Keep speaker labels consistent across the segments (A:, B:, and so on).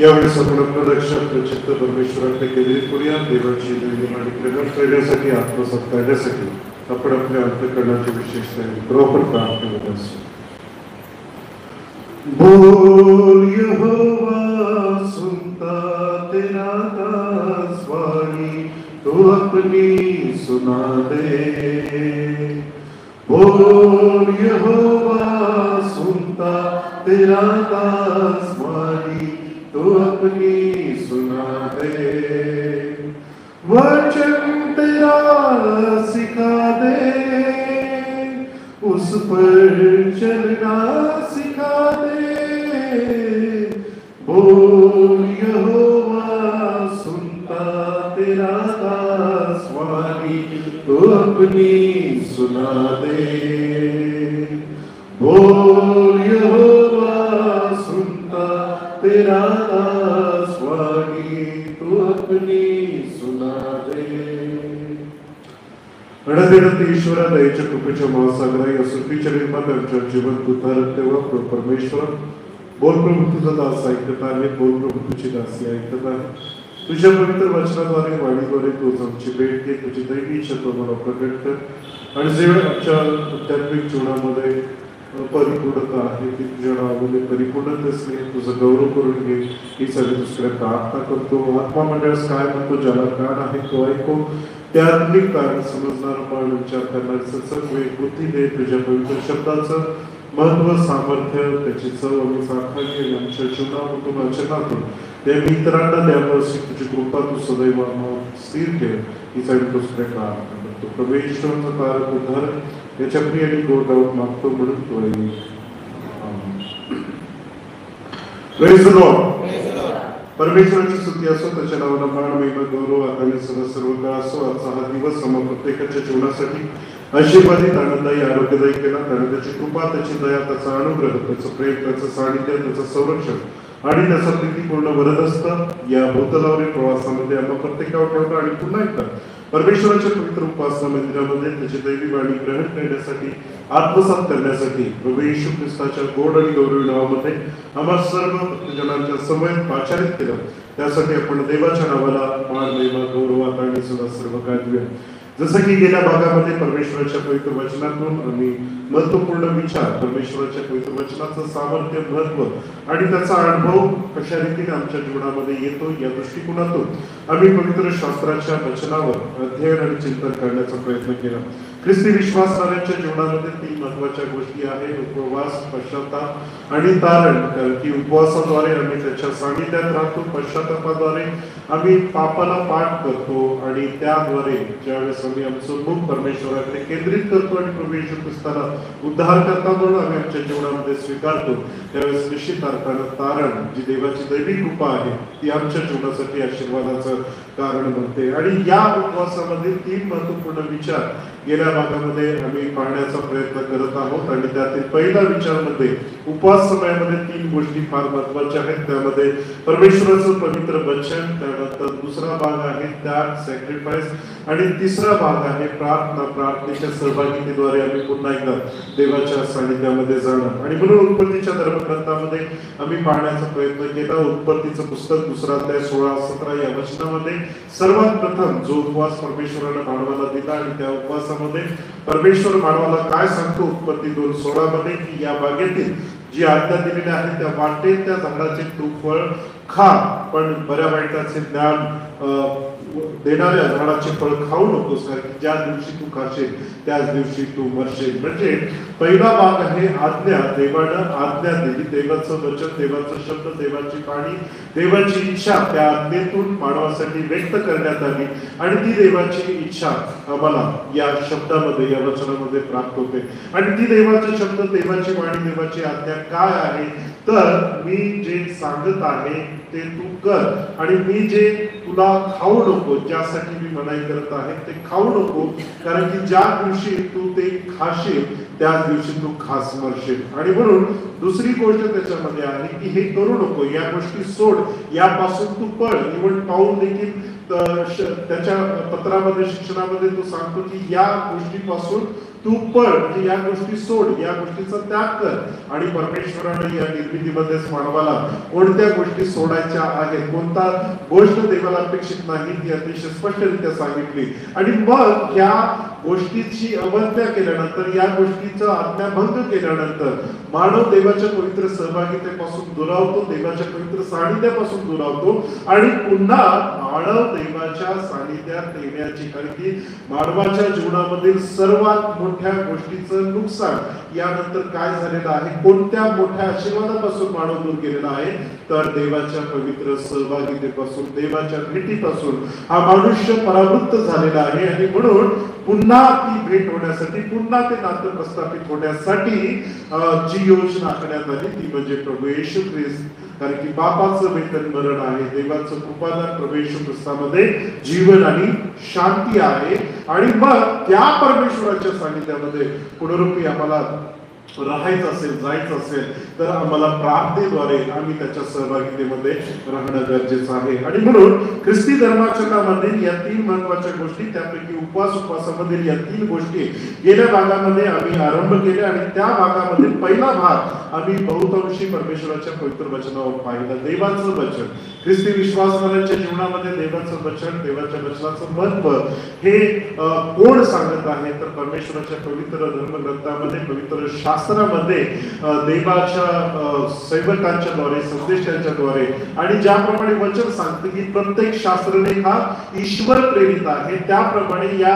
A: यावेळेस आपण आपलं लक्ष आपलं चित्त परमेश्वराकडे केंद्रित करूया. देवाची दैनंदिन आणि प्रगत करण्यासाठी, आत्मसात करण्यासाठी आपण आपल्या अंतःकरणाची विशेष तयारी करू. आपण प्रार्थना करत बोल यहोवा सुनता तेरा दास वाणी तो अपनी सुना दे. बोल यहोवा सुनता तेरा दास वाणी तो अपनी सुना दे. वचन तेरा सिखा दे, उस पर चलना सिखा दे. बोल यहोवा सुनता तेरा दास वाणी तो अपनी सुना दे. बोल यहोवा सुनता तेरा दास वाणी तो अपनी सुना दे. अडदेणत ईश्वरा दयेच्या कृपेच्या महासागरा या सुट्टीच्या निर्मात्यांच्या जीवन उद्धारक तेव्हा परमेश्वर बोल प्रभू तुझा दास ऐकत आहे. बोल प्रभू तुझी दासी ऐकत आहे. तुझ्या पवित्र वचनाद्वारे वाणीद्वारे तूच आमची भेट घे. तुझी दैवी इच्छा तो मला प्रकट कर आणि जे आमच्या आध्यात्मिक जीवनामध्ये परिपूर्णता आहे ती तुझ्या नावामध्ये परिपूर्ण असणे तुझं गौरव करून घे. ही सगळी दुसऱ्या प्रार्थना करतो. आत्मा मंडळास काय म्हणतो, ज्याला कान आहे तो ऐको. त्या आत्मिक कारण समजणार पण विचार करण्याचं सगळे बुद्धी दे. तुझ्या पवित्र शब्दाचं महत्व, सामर्थ्य, त्याची चव आणि साखळी आमच्या जीवनामधून वचनातून त्या मित्रांना द्यावं तुझी कृपा तू सदैव स्थिर ठेव. ही सगळी दुसऱ्या प्रार्थना करतो. परमेश्वराचं कारण उद्धार याच्या प्रिय आणि गोड मागतो म्हणून तो परमेश्वराची स्तुती असो, त्याच्या नावाला मान, महिमा, गौरव आणि सर्व काळ असो. आजचा हा दिवस आम्हा प्रत्येकाच्या जीवनासाठी आशीर्वादित, आनंददायी, आरोग्यदायी केला. कारण त्याची कृपा, त्याची दया, त्याचा अनुग्रह, त्याचं प्रेम, त्याचं सानिध्य, त्याचं संरक्षण आणि त्याचा प्रीतीपूर्ण वरदहस्त या भूतलावरील प्रवासामध्ये आम्हा प्रत्येकावर ठेवला. आणि पुन्हा एकदा परमेश्वराच्या पवित्र उपासना मंदिरामध्ये त्याची दैवी वाणी ग्रहण करण्यासाठी, आत्मसात करण्यासाठी प्रभू येशू ख्रिस्ताच्या गोड आणि गौरवी नावामध्ये आम्हा सर्व भक्तजनांच्या समवेत पाचारित केलं. त्यासाठी आपण देवाच्या नावाला मान, महिमा, गौरवात आणि सदा सर्व काय देऊया. जसं की गेल्या भागामध्ये परमेश्वराच्या पवित्र वचनातून आम्ही महत्वपूर्ण विचार, परमेश्वराच्या पवित्र वचनाचं सामर्थ्य, महत्व आणि त्याचा अनुभव कशा रीतीने आमच्या जीवनामध्ये येतो या दृष्टिकोनातून आम्ही पवित्र शास्त्राच्या वचनावर अध्ययन आणि चिंतन करण्याचा प्रयत्न केला. ख्रिस्ती विश्वासणाऱ्यांच्या जीवनामध्ये तीन महत्वाच्या गोष्टी आहेत: उपवास, पश्चाताप आणि तारण. कारण की उपवासाद्वारे आम्ही त्याच्या सानिध्यात राहतो, पश्चातापाद्वारे आम्ही पापाला पाठ करतो आणि त्याद्वारे ज्यावेळेस आम्ही आमचं मुख परमेश्वराकडे केंद्रित करतो आणि प्रभू येशू ख्रिस्ताला उद्धारकर्ता म्हणून आम्ही आमच्या जीवनामध्ये स्वीकारतो, त्यावेळेस निश्चित अर्थानं तारण, जी देवाची दैवी कृपा आहे, ती आमच्या जीवनासाठी आशीर्वादाचं कारण बनते. आणि या उपवासामध्ये तीन महत्वपूर्ण विचार गेल्या भागामध्ये आम्ही पाहण्याचा प्रयत्न करत आहोत. आणि त्यातील पहिला विचार मध्ये उपवास समयामध्ये तीन गोष्टी फार महत्वाच्या आहेत. त्यामध्ये परमेश्वराचं पवित्र वचन, त्यानंतर दुसरा भाग आहे त्याग, सॅक्रिफाईस, आणि तिसरा भाग आहे प्रार्थना. प्रार्थनेच्या सहभागितेद्वारे आम्ही पुन्हा एकदा देवाच्या सानिध्यामध्ये जाणं. आणि म्हणून उत्पत्तीच्या धर्मग्रंथामध्ये आम्ही पाहण्याचा प्रयत्न केला. उत्पत्तीचं पुस्तक 2 अध्याय 16-17 या वचनामध्ये सर्वात प्रथम जो उपवास परमेश्वरानं मानवाला दिला आणि त्या उपवासामध्ये परमेश्वर मानवाला काय सांगतो उत्पत्ती 2:16 मध्ये की या बागेतील जी आज्ञा दिलेली आहे त्या वाटेल त्या झाडाचे तू फळ खा, पण बऱ्या वाईटाचे ज्ञान देणाऱ्या झाडाचे फळ खाऊ नकोस, कारण की ज्या दिवशी तू खाशील त्याच दिवशी तू मरशील. म्हणजे पहिला भाग आहे आज्ञा. देवानं आज्ञा दिली, देवाचं वचन, देवाचं शब्द, देवाची वाणी, देवाची इच्छा त्या आज्ञेतून मानवासाठी व्यक्त करण्यात आली. आणि ती देवाची इच्छा आम्हाला या शब्दामध्ये, या वचनामध्ये प्राप्त होते. आणि ती देवाचे शब्द, देवाची वाणी, देवाची आज्ञा काय आहे तर मी जे सांगत आहे ते तू कर, आणि मी जे तुला खाऊ नको, ज्यासाठी मी मनाई करत आहे ते खाऊ नको, कारण की ज्या दिवशी तू ते खाशील त्याच दिवशी तू खास मरशील. आणि म्हणून दुसरी गोष्ट त्याच्यामध्ये आहे की हे करू नको, या गोष्टी सोड, यापासून तू पळ. इव्हन पाऊल देखील त्याच्या पत्रामध्ये, शिक्षणामध्ये तो सांगतो की या गोष्टीपासून तू पळ, म्हणजे या गोष्टी सोड, या गोष्टीचा त्याग कर. आणि परमेश्वराने या निर्मितीमध्ये मानवाला कोणत्या गोष्टी सोडायच्या आहेत, कोणता गोष्ट देवाला अपेक्षित नाही ती अतिशय स्पष्टरित्या सांगितली. आणि मग या गोष्टीची अवज्ञा केल्यानंतर, या गोष्टीचा आज्ञाभंग केल्यानंतर मानव देवाच्या पवित्र सहभागितेपासून दुरावतो, देवाच्या पवित्र सानिध्यापासून दुरावतो आणि पुन्हा मानव देवाच्या सानिध्यात येण्याची, कारण की मानवाच्या जीवनामधील सर्वात मोठ्या गोष्टीचं नुकसान यानंतर काय झालेलं आहे, कोणत्या मोठ्या आशीर्वादापासून मानव दूर गेलेला आहे, तर देवाच्या पवित्र सहभागितेपासून, देवाच्या भेटीपासून हा मनुष्य परावृत्त झालेला आहे. आणि म्हणून पुन्हा ती भेट होण्यासाठी, पुन्हा ते नातं प्रस्थापित होण्यासाठी जी योजना आखण्यात आली ती म्हणजे प्रभू येशू ख्रिस्त. कारण की पापाचं वेतन मरण आहे, देवाचं कृपादान प्रभू येशू ख्रिस्तामध्ये जीवन आणि शांती आहे. आणि मग त्या परमेश्वराच्या सानिध्यामध्ये पुनरुक्ती आम्हाला राहायचं असेल, जायचं असेल, तर आम्हाला प्रार्थनेद्वारे आम्ही त्याच्या सहभागितेमध्ये राहणं गरजेचं आहे. आणि म्हणून ख्रिस्ती धर्माचरणामध्ये या 3 महत्वाच्या गोष्टी, त्यापैकी उपवासामधील या 3 गोष्टी गेल्या भागामध्ये आम्ही आरंभ केल्या. आणि त्या भागामध्ये पहिला भाग आम्ही बहुतांशी परमेश्वराच्या पवित्र वचनावर पाहिलं. देवाचं वचन, ख्रिस्ती विश्वासणाऱ्यांच्या जीवनामध्ये देवाचं वचन, देवाच्या वचनाचं महत्व हे कोण सांगत आहे, तर परमेश्वराच्या पवित्र धर्मग्रंथामध्ये, पवित्र शास्त्रामध्ये देवाच्या सेवकांच्या द्वारे, संदेशांच्या द्वारे. आणि ज्याप्रमाणे वचन सांगते की प्रत्येक शास्त्रलेख हा ईश्वर प्रेरित आहे, त्याप्रमाणे या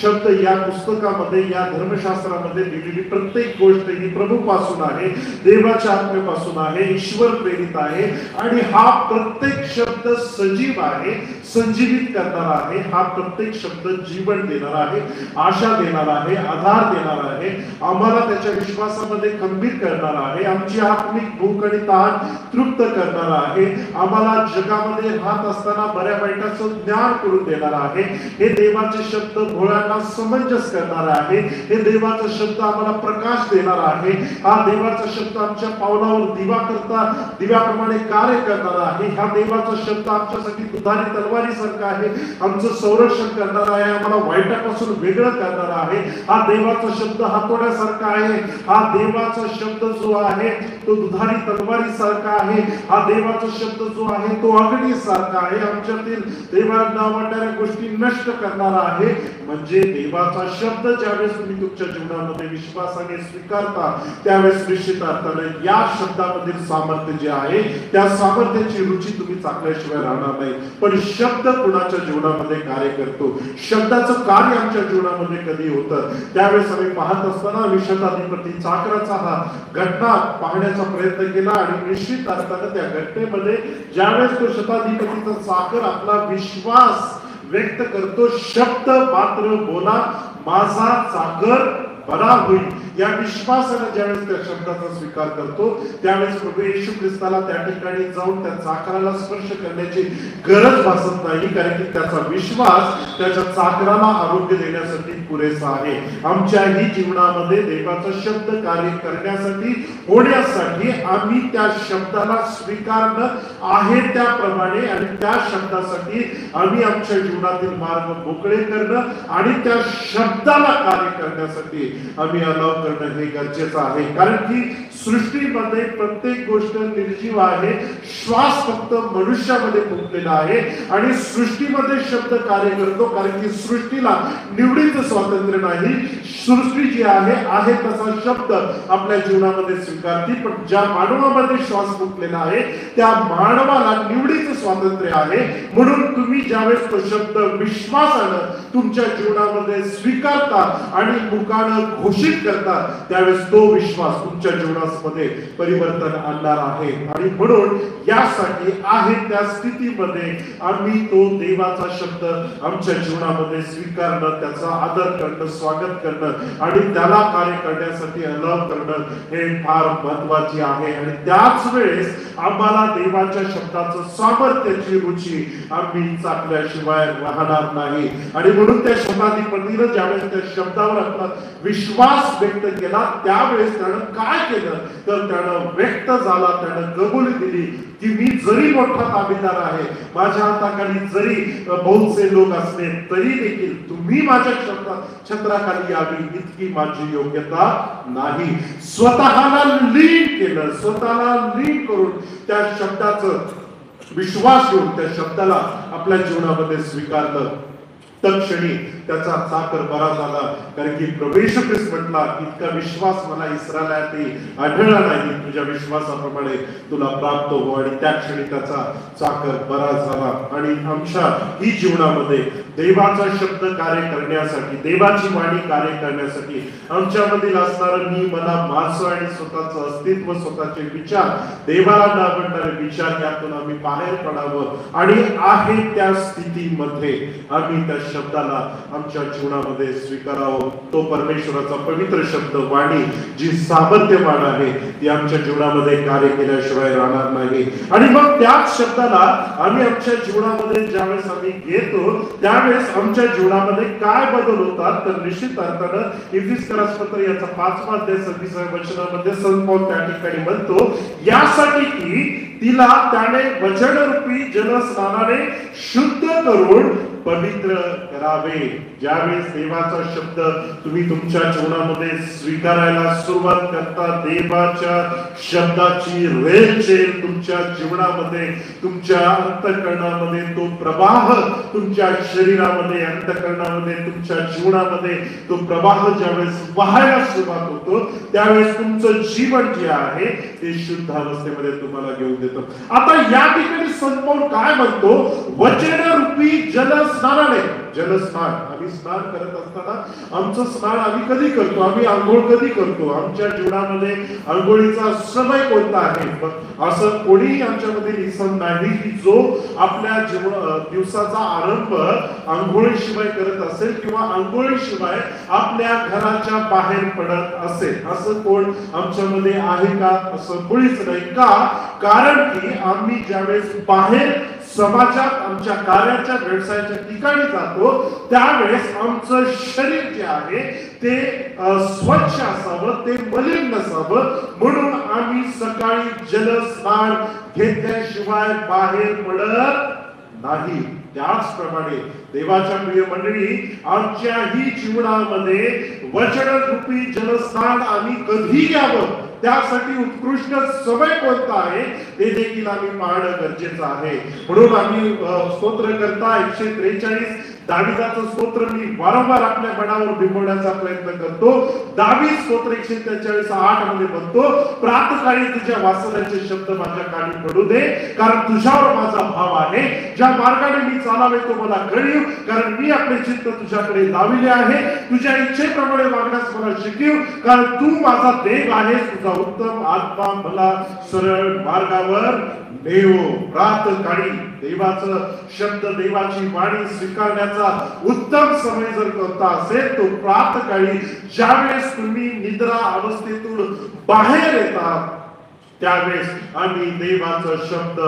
A: शब्द, या पुस्तकामध्ये, या धर्मशास्त्रामध्ये लिहिलेली प्रत्येक गोष्ट ही प्रभूपासून आहे, देवाच्या आत्म्यापासून आहे, ईश्वर प्रेरित आहे. आणि हा प्रत्येक शब्द सजीव आहे, संजीवित करणारा आहे. हा प्रत्येक शब्द जीवन देणार आहे, आशा देणार आहे, आधार देणार आहे, आम्हाला त्याच्या विश्वासामध्ये खंबीर करणार आहे, आमची आत्मिक भूक आणि तहान तृप्त करणार आहे, आम्हाला जगामध्ये राहत असताना बऱ्या वाईटाचं ज्ञान करून देणार आहे. हे देवाचे शब्द भोळ्यांना समंजस करणार आहे. हे देवाचा शब्द आम्हाला प्रकाश देणार आहे. हा देवाचा शब्द आमच्या पावलावर दिवा करता, दिव्याप्रमाणे कार्य करणार आहे. हा देवाचा शब्द आमच्यासाठी दुधारी तलवारीसारखा आहे, आमचं संरक्षण करणार आहे, आम्हाला वाईटापासून वेगळं करणार आहे. हा देवाचा शब्द हातोड्यासारखा आहे. हा देवाचा शब्द जो आहे तो दुधारी तलवारी सारखा आहे. हा देवाचा शब्द जो आहे तो अग्नी सारखा आहे, आमच्यातील देवाला वाटणाऱ्या गोष्टी नष्ट करणारा आहे. म्हणजे देवाचा शब्द ज्यावेळेस तुम्ही तुमच्या जीवनामध्ये विश्वासाने स्वीकारता, त्यावेळेस निश्चित अर्थाने या शब्दामधील सामर्थ्य जे आहे त्या सामर्थ्याची रुची तुम्ही चाकल्याशिवाय राहणार नाही. पण शब्द कुणाच्या जीवनामध्ये कार्य करतो, शब्दाचं कार्य आमच्या जीवनामध्ये कधी होतं, त्यावेळेस आम्ही पाहत असताना शताधिपती चाकराचा हा घटना पाहण्याचा प्रयत्न केला. आणि निश्चित अर्थाने त्या घटनेमध्ये ज्यावेळेस तो शताधिपतीचा चाकर आपला विश्वास व्यक्त करतो, शब्द मात्र बोला, माझा चाकर बरा होईल, या विश्वासाने ज्यावेळेस त्या शब्दाचा स्वीकार करतो, त्यावेळेस प्रभू येशू ख्रिस्ताला त्या ठिकाणी जाऊन त्या चाकराला स्पर्श करण्याची गरज भासत नाही, कारण की त्याचा विश्वास त्याच्या चाकराला आरोग्य देण्यासाठी पुरेसा आहे. आमच्याही जीवनामध्ये देवाचा शब्द कार्य करण्यासाठी, होण्यासाठी आम्ही त्या शब्दाला स्वीकारणं आहे त्याप्रमाणे, आणि त्या शब्दासाठी आम्ही आमच्या जीवनातील मार्ग मोकळे करणं आणि त्या शब्दाला कार्य करण्यासाठी आम्ही अलाव करणं हे गरजेचं आहे. कारण की सृष्टीमध्ये प्रत्येक गोष्ट निर्जीव आहे, श्वास फक्त मनुष्यामध्ये फुंकलेला आहे आणि सृष्टीमध्ये शब्द कार्य करतो, कारण की सृष्टीला निवडीचं स्वातंत्र्य नाही. सृष्टी जी आहे तसा शब्द आपल्या जीवनामध्ये स्वीकारते, पण ज्या मानवामध्ये श्वास फुंकलेला आहे त्या मानवाला निवडीचं स्वातंत्र्य आहे. म्हणून तुम्ही ज्यावेळेस तो शब्द विश्वासानं तुमच्या जीवनामध्ये स्वीकारता आणि मुखानं घोषित करता, त्यावेळेस तो विश्वास तुमच्या जीवनामध्ये परिवर्तन आणणार आहे. आणि म्हणून यासाठी आहे त्या स्थितीमध्ये आम्ही तो देवाचा शब्द आमच्या जीवनामध्ये स्वीकारणं, त्याचा आदर करणं, स्वागत करणं आणि त्याला कार्य करण्यासाठी अलाव करणं हे फार महत्वाचे आहे. आणि त्याच वेळेस आम्हाला देवाच्या शब्दाचं सामर्थ्य सामर्थ्याची रुची आम्ही चाकल्याशिवाय राहणार नाही. आणि म्हणून त्या शताधिपतीनं ज्यावेळेस त्या शब्दावर आपला विश्वास व्यक्त केला त्यावेळेस त्यानं काय केलं तर त्यानं व्यक्त झाला, त्यानं कबूल दिली की मी जरी मोठा ताबेदार आहे, माझ्या हाताखाली जरी बहुतसे लोक असले तरी देखील तुम्ही माझ्या छत्राखाली यावी इतकी माझी योग्यता नाही. स्वतःला लीन केलं, स्वतःला लीन करून त्या शब्दाचं विश्वास घेऊन त्या शब्दाला आपल्या जीवनामध्ये स्वीकारलं. तत्क्षणी त्याचा चाकर बरा झाला. कारण की प्रभू येशू ख्रिस्त म्हटला, इतका विश्वास मला इस्रायलात आढळला नाही, तुझ्या विश्वासाप्रमाणे तुला प्राप्त हो. आणि त्या क्षणी त्याचा चाकर बरा झाला. आणि आमच्या ही जीवनामध्ये देवाचा शब्द कार्य करण्यासाठी, देवाची वाणी कार्य करण्यासाठी आमच्यामधील असणारं मी, मला, माझं आणि स्वतःचं अस्तित्व, स्वतःचे विचार, देवाला न आवडणारे विचार यातून आम्ही बाहेर पडावं आणि आहे त्या स्थितीमध्ये आम्ही त्या शब्दाला आमच्या जीवनामध्ये स्वीकारावं. तो परमेश्वराचा पवित्र शब्द, वाणी जी सामर्थ्यवान आहे ती आमच्या जीवनामध्ये कार्य केल्याशिवाय राहणार नाही. आणि मग त्याच शब्दाला आम्ही आमच्या जीवनामध्ये ज्यावेळेस आम्ही घेतो त्यावेळेस आमच्या जीवनामध्ये काय बदल होतात तर निश्चित अर्थानं इफिसियन्स पत्र याचा 5वां अध्याय 26व्या वचनामध्ये संत पौल त्या ठिकाणी म्हणतो, यासाठी की तिला त्याने वचनरूपी जलस्नानाने शुद्ध करून पवित्र करावे. ज्यावेळेस देवाचा शब्द तुम्ही तुमच्या जीवनामध्ये स्वीकारायला सुरुवात करता, देवाच्या शब्दाची रेलचेल तुमच्या जीवनामध्ये, तुमच्या अंतःकरणामध्ये तो प्रवाह, तुमच्या शरीरामध्ये, अंतःकरणामध्ये, तुमच्या जीवनामध्ये तो प्रवाह ज्यावेळेस वाहायला सुरुवात होतो त्यावेळेस तुमचं जीवन जे आहे ते शुद्ध अवस्थेमध्ये तुम्हाला घेऊन देतं. आता या ठिकाणी संत पौल काय म्हणतो, वचनरूपी जलस्नानाने. जलस्नान, आम्ही स्नान करत असताना आमचं स्नान आम्ही कधी करतो, आम्ही आंघोळ कधी करतो, आमच्या जीवनामध्ये आंघोळीचा समय कोणता आहे? असं कोणीही आमच्यामध्ये दिसत नाही की जो आपल्या दिवसाचा आरंभ आंघोळीशिवाय करत असेल किंवा आंघोळीशिवाय आपल्या घराच्या बाहेर पडत असेल. असं कोण आमच्यामध्ये आहे का? असं कोणीच नाही. का? कारण की आम्ही ज्यावेळेस बाहेर समाजात आमच्या कार्याच्या व्यवसायाच्या ठिकाणी जातो त्यावेळेस आमचं शरीर जे आहे ते स्वच्छ असावं, ते मलिन नसावं, म्हणून आम्ही सकाळी जलस्नान घेतल्याशिवाय बाहेर पडत नाही. त्याचप्रमाणे देवाच्या प्रिय मंडळी, आमच्याही जीवनामध्ये वचनरूपी जलस्नान आम्ही कधी घ्यावं त्यासाठी उत्कृष्ट समय कोणता आहे ते देखील आम्ही पाहणं गरजेचं आहे. म्हणून आम्ही स्तोत्र करता 143 दाविदाचं स्तोत्र मी वारंवार आपल्या मनावर बिंबवण्याचा प्रयत्न करतो. दावीद स्तोत्र 143:8 मध्ये म्हणतो, प्रातःकाळी तुझ्या वासनाचे शब्द माझ्या कानी पडू दे, कारण तुझ्यावर माझा भाव आहे. ज्या मार्गाने मी चालावे तो मला कळीव, कारण मी आपले चित्त तुझ्याकडे लाविले आहे. तुझ्या इच्छेप्रमाणे वागण्यास मला शिकव, कारण तू माझा देव आहेस. तुझा उत्तम आत्मा मला सरळ मार्गावर नेव. प्रातःकाळी देवाचं शब्द, देवाची वाणी स्वीकारण्याचा उत्तम समय जर कोणता असेल तो प्रातःकाळी, ज्यावेळेस तुम्ही निद्रा अवस्थेतून बाहेर येतात त्यावेळेस आम्ही देवाचा शब्द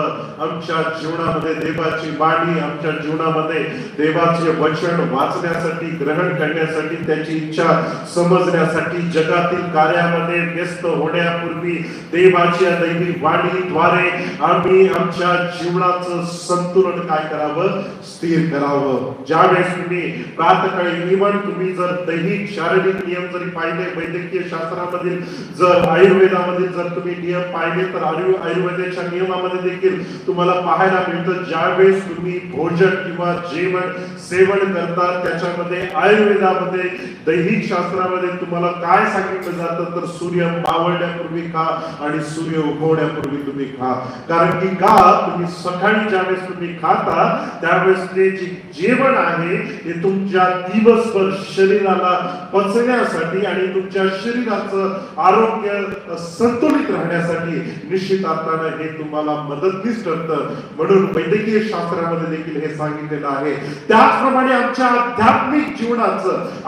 A: आमच्या जीवनामध्ये, देवाची वाणी आमच्या जीवनामध्ये, देवाचे वचन वाचण्यासाठी, ग्रहण करण्यासाठी, त्याची इच्छा समजण्यासाठी, जगातील कार्यामध्ये व्यस्त होण्यापूर्वी देवाच्या दैवी वाणीद्वारे आम्ही आमच्या जीवनाचं संतुलन काय करावं? स्थिर करावं. ज्यावेळेस तुम्ही प्रातःकाळी, इव्हन तुम्ही जर दैहिक शारीरिक नियम जरी पाहिले, वैद्यकीय शास्त्रामधील जर, आयुर्वेदामधील जर तुम्ही नियम पाहिले तर आयुर्वेदाच्या नियमामध्ये देखील तुम्हाला पाहायला मिळतं, ज्यावेळेस तुम्ही भोजन किंवा जेवण सेवन करता त्याच्यामध्ये आयुर्वेदामध्ये, दैहिक शास्त्रामध्ये तुम्हाला काय सांगितलं जातं तर सूर्य मावळण्यापूर्वी खा आणि सूर्य उगवण्यापूर्वी तुम्ही खा. कारण की का? तुम्ही सकाळी ज्यावेळेस तुम्ही खाता त्यावेळेस ते जे जेवण आहे ते तुमच्या दिवसभर शरीराला पचण्यासाठी आणि तुमच्या शरीराचं आरोग्य संतुलित राहण्यासाठी करण्यासाठी निश्चित अर्थानं हे तुम्हाला मदतनीस ठरतं. म्हणून वैद्यकीय शास्त्रामध्ये देखील हे सांगितलेलं आहे. त्याचप्रमाणे आमच्या आध्यात्मिक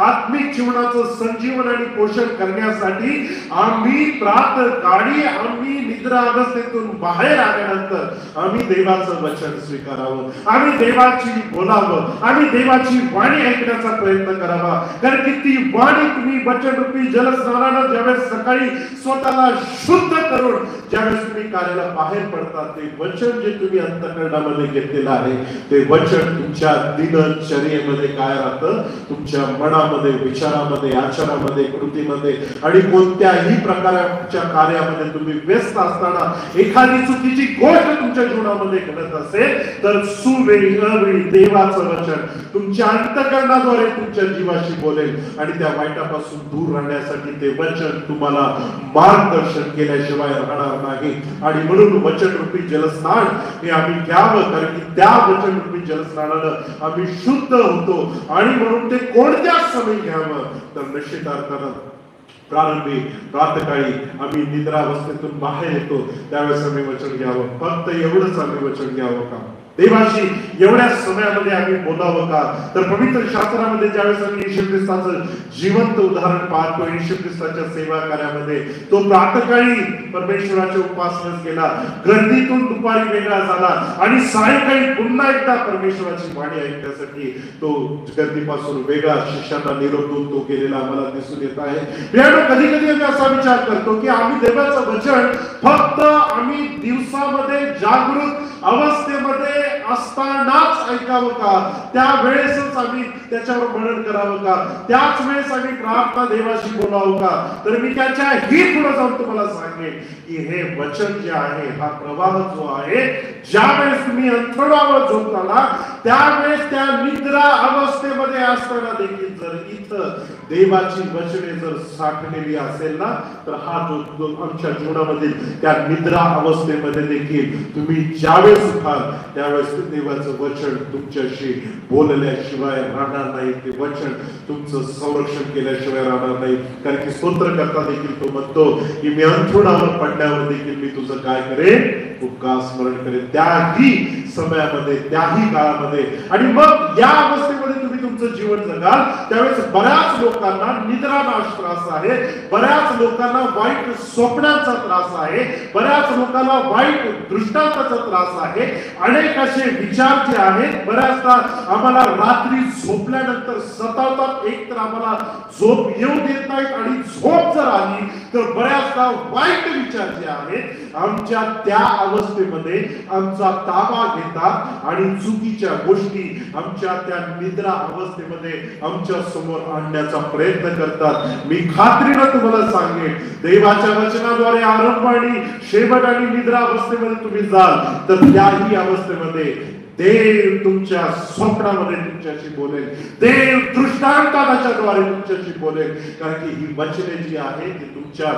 A: आत्मिक जीवनाचं संजीवन आणि पोषण करण्यासाठी आम्ही प्रातःकाळी आम्ही निद्रा अवस्थेतून बाहेर आल्यानंतर आम्ही देवाचं वचन स्वीकारावं, आम्ही देवाची बोलावं, आम्ही देवाची वाणी ऐकण्याचा प्रयत्न करावा. कारण की ती वाणी तुम्ही वचनरूपी जलस्नानानं ज्यावेळेस सकाळी स्वतःला शुद्ध करून ज्यावेळेस तुम्ही कार्याला बाहेर पडतात, ते वचन जे तुम्ही अंतःकरणामध्ये घेतलेलं आहे ते वचन तुमच्या दिनचर्येमध्ये काय राहतं, तुमच्या मनामध्ये, विचारामध्ये, आचरणामध्ये, कृतीमध्ये आणि कोणत्याही प्रकारच्या कार्यामध्ये तुम्ही व्यस्त असताना एखादी चुकीची गोष्ट तुमच्या जीवनामध्ये घडत असेल तर सुवेळी अवेळी देवाचं वचन तुमच्या अंतःकरणाद्वारे तुमच्या जीवाशी बोलेल आणि त्या वाईटापासून दूर राहण्यासाठी ते वचन तुम्हाला मार्गदर्शन केल्याशिवाय राहणार नाही. आणि म्हणून वचनरूपी जलस्नान हे आम्ही घ्यावं, कारण की त्या वचनरूपी जलस्नानानं आम्ही शुद्ध होतो. आणि म्हणून ते कोणत्या समय घ्यावं तर निश्चित अर्थानं प्रारंभी प्रातःकाळी आम्ही निद्रावस्थेतून बाहेर येतो त्यावेळेस आम्ही वचन घ्यावं. फक्त एवढंच आम्ही वचन घ्यावं का? देवाशी एवढ्या समयामध्ये आम्ही बोलावं का? तर पवित्र शास्त्रामध्ये ज्यावेळेस आम्ही येशू ख्रिस्ताचं जिवंत उदाहरण पाहतो, येशू ख्रिस्ताच्या सेवा कार्यामध्ये तो प्रातःकाळी परमेश्वराच्या उपासनेस गेला, गर्दीतून दुपारी वेगळा झाला आणि सायंकाळी पुन्हा एकदा परमेश्वराची वाणी ऐकण्यासाठी तो गर्दीपासून वेगळा शिष्यांना निरोप देऊन तो गेलेला आम्हाला दिसून येत आहे. कधी कधी आम्ही असा विचार करतो की आम्ही देवाचं वचन फक्त आम्ही दिवसामध्ये जागृत अवस्थेमध्ये असतानाच ऐकावं का? त्यावेळेसच आम्ही त्याच्यावर मनन करावं का? त्याच वेळेस आम्ही प्रार्थना देवाशी बोलावं का? तर मी त्याच्याही पुढे जाऊन तुम्हाला सांगेन की हे वचन जे आहे, हा प्रवाह जो आहे, ज्यावेळेस तुम्ही अंथरुणावर झोपताना त्यावेळेस त्या निद्रा अवस्थेमध्ये असताना देखील जर इथं देवाची वचने जर साठलेली असेल ना तर हा जो आमच्या जीवनामध्ये त्या निद्रा अवस्थेमध्ये देखील तुम्ही ज्यावेळेस उठाल त्यावेळेस देवाचं वचन तुमच्याशी बोलल्याशिवाय राहणार नाही. ते वचन तुमचं संरक्षण केल्याशिवाय राहणार नाही. कारण की स्तोत्रकर्ता देखील तो म्हणतो की मी अंथरुणावर पडल्यावर देखील मी तुझं काय करेन, उपकार स्मरण करेन त्याही समयामध्ये, त्याही काळामध्ये. आणि मग या अवस्थेमध्ये तुम्ही तुमचं जीवन जगाल त्यावेळेस बऱ्याच लोकांना निद्रानाश त्रास आहे, बऱ्याच लोकांना वाईट स्वप्नांचा त्रास आहे, बऱ्याच लोकांना वाईट दृष्टांताचा त्रास आहे. अनेक असे विचार जे आहेत बऱ्याचदा आम्हाला रात्री झोपल्यानंतर सतावतात. एक तर आम्हाला झोप येऊ देत नाहीत आणि झोप जर आली तर बऱ्याचदा वाईट विचार जे आहेत आमच्या त्या अवस्थेमध्ये आमचा ताबा घेतात आणि चुकीच्या गोष्टी आमच्या त्या निद्रा अवस्थेमध्ये आमच्या समोर आणण्याचा प्रयत्न करतात. मी खात्रीनं तुम्हाला सांगेन, देवाच्या वचनाद्वारे आरंभ आणि शेवट आणि निद्रा अवस्थेमध्ये तुम्ही जाल तर त्याही अवस्थेमध्ये देव तुमच्या स्वप्नामध्ये तुमच्याशी बोलेल, देव दृष्टांताच्याद्वारे तुमच्याशी बोलेल. कारण की ही वचने जी आहे ती तुमच्या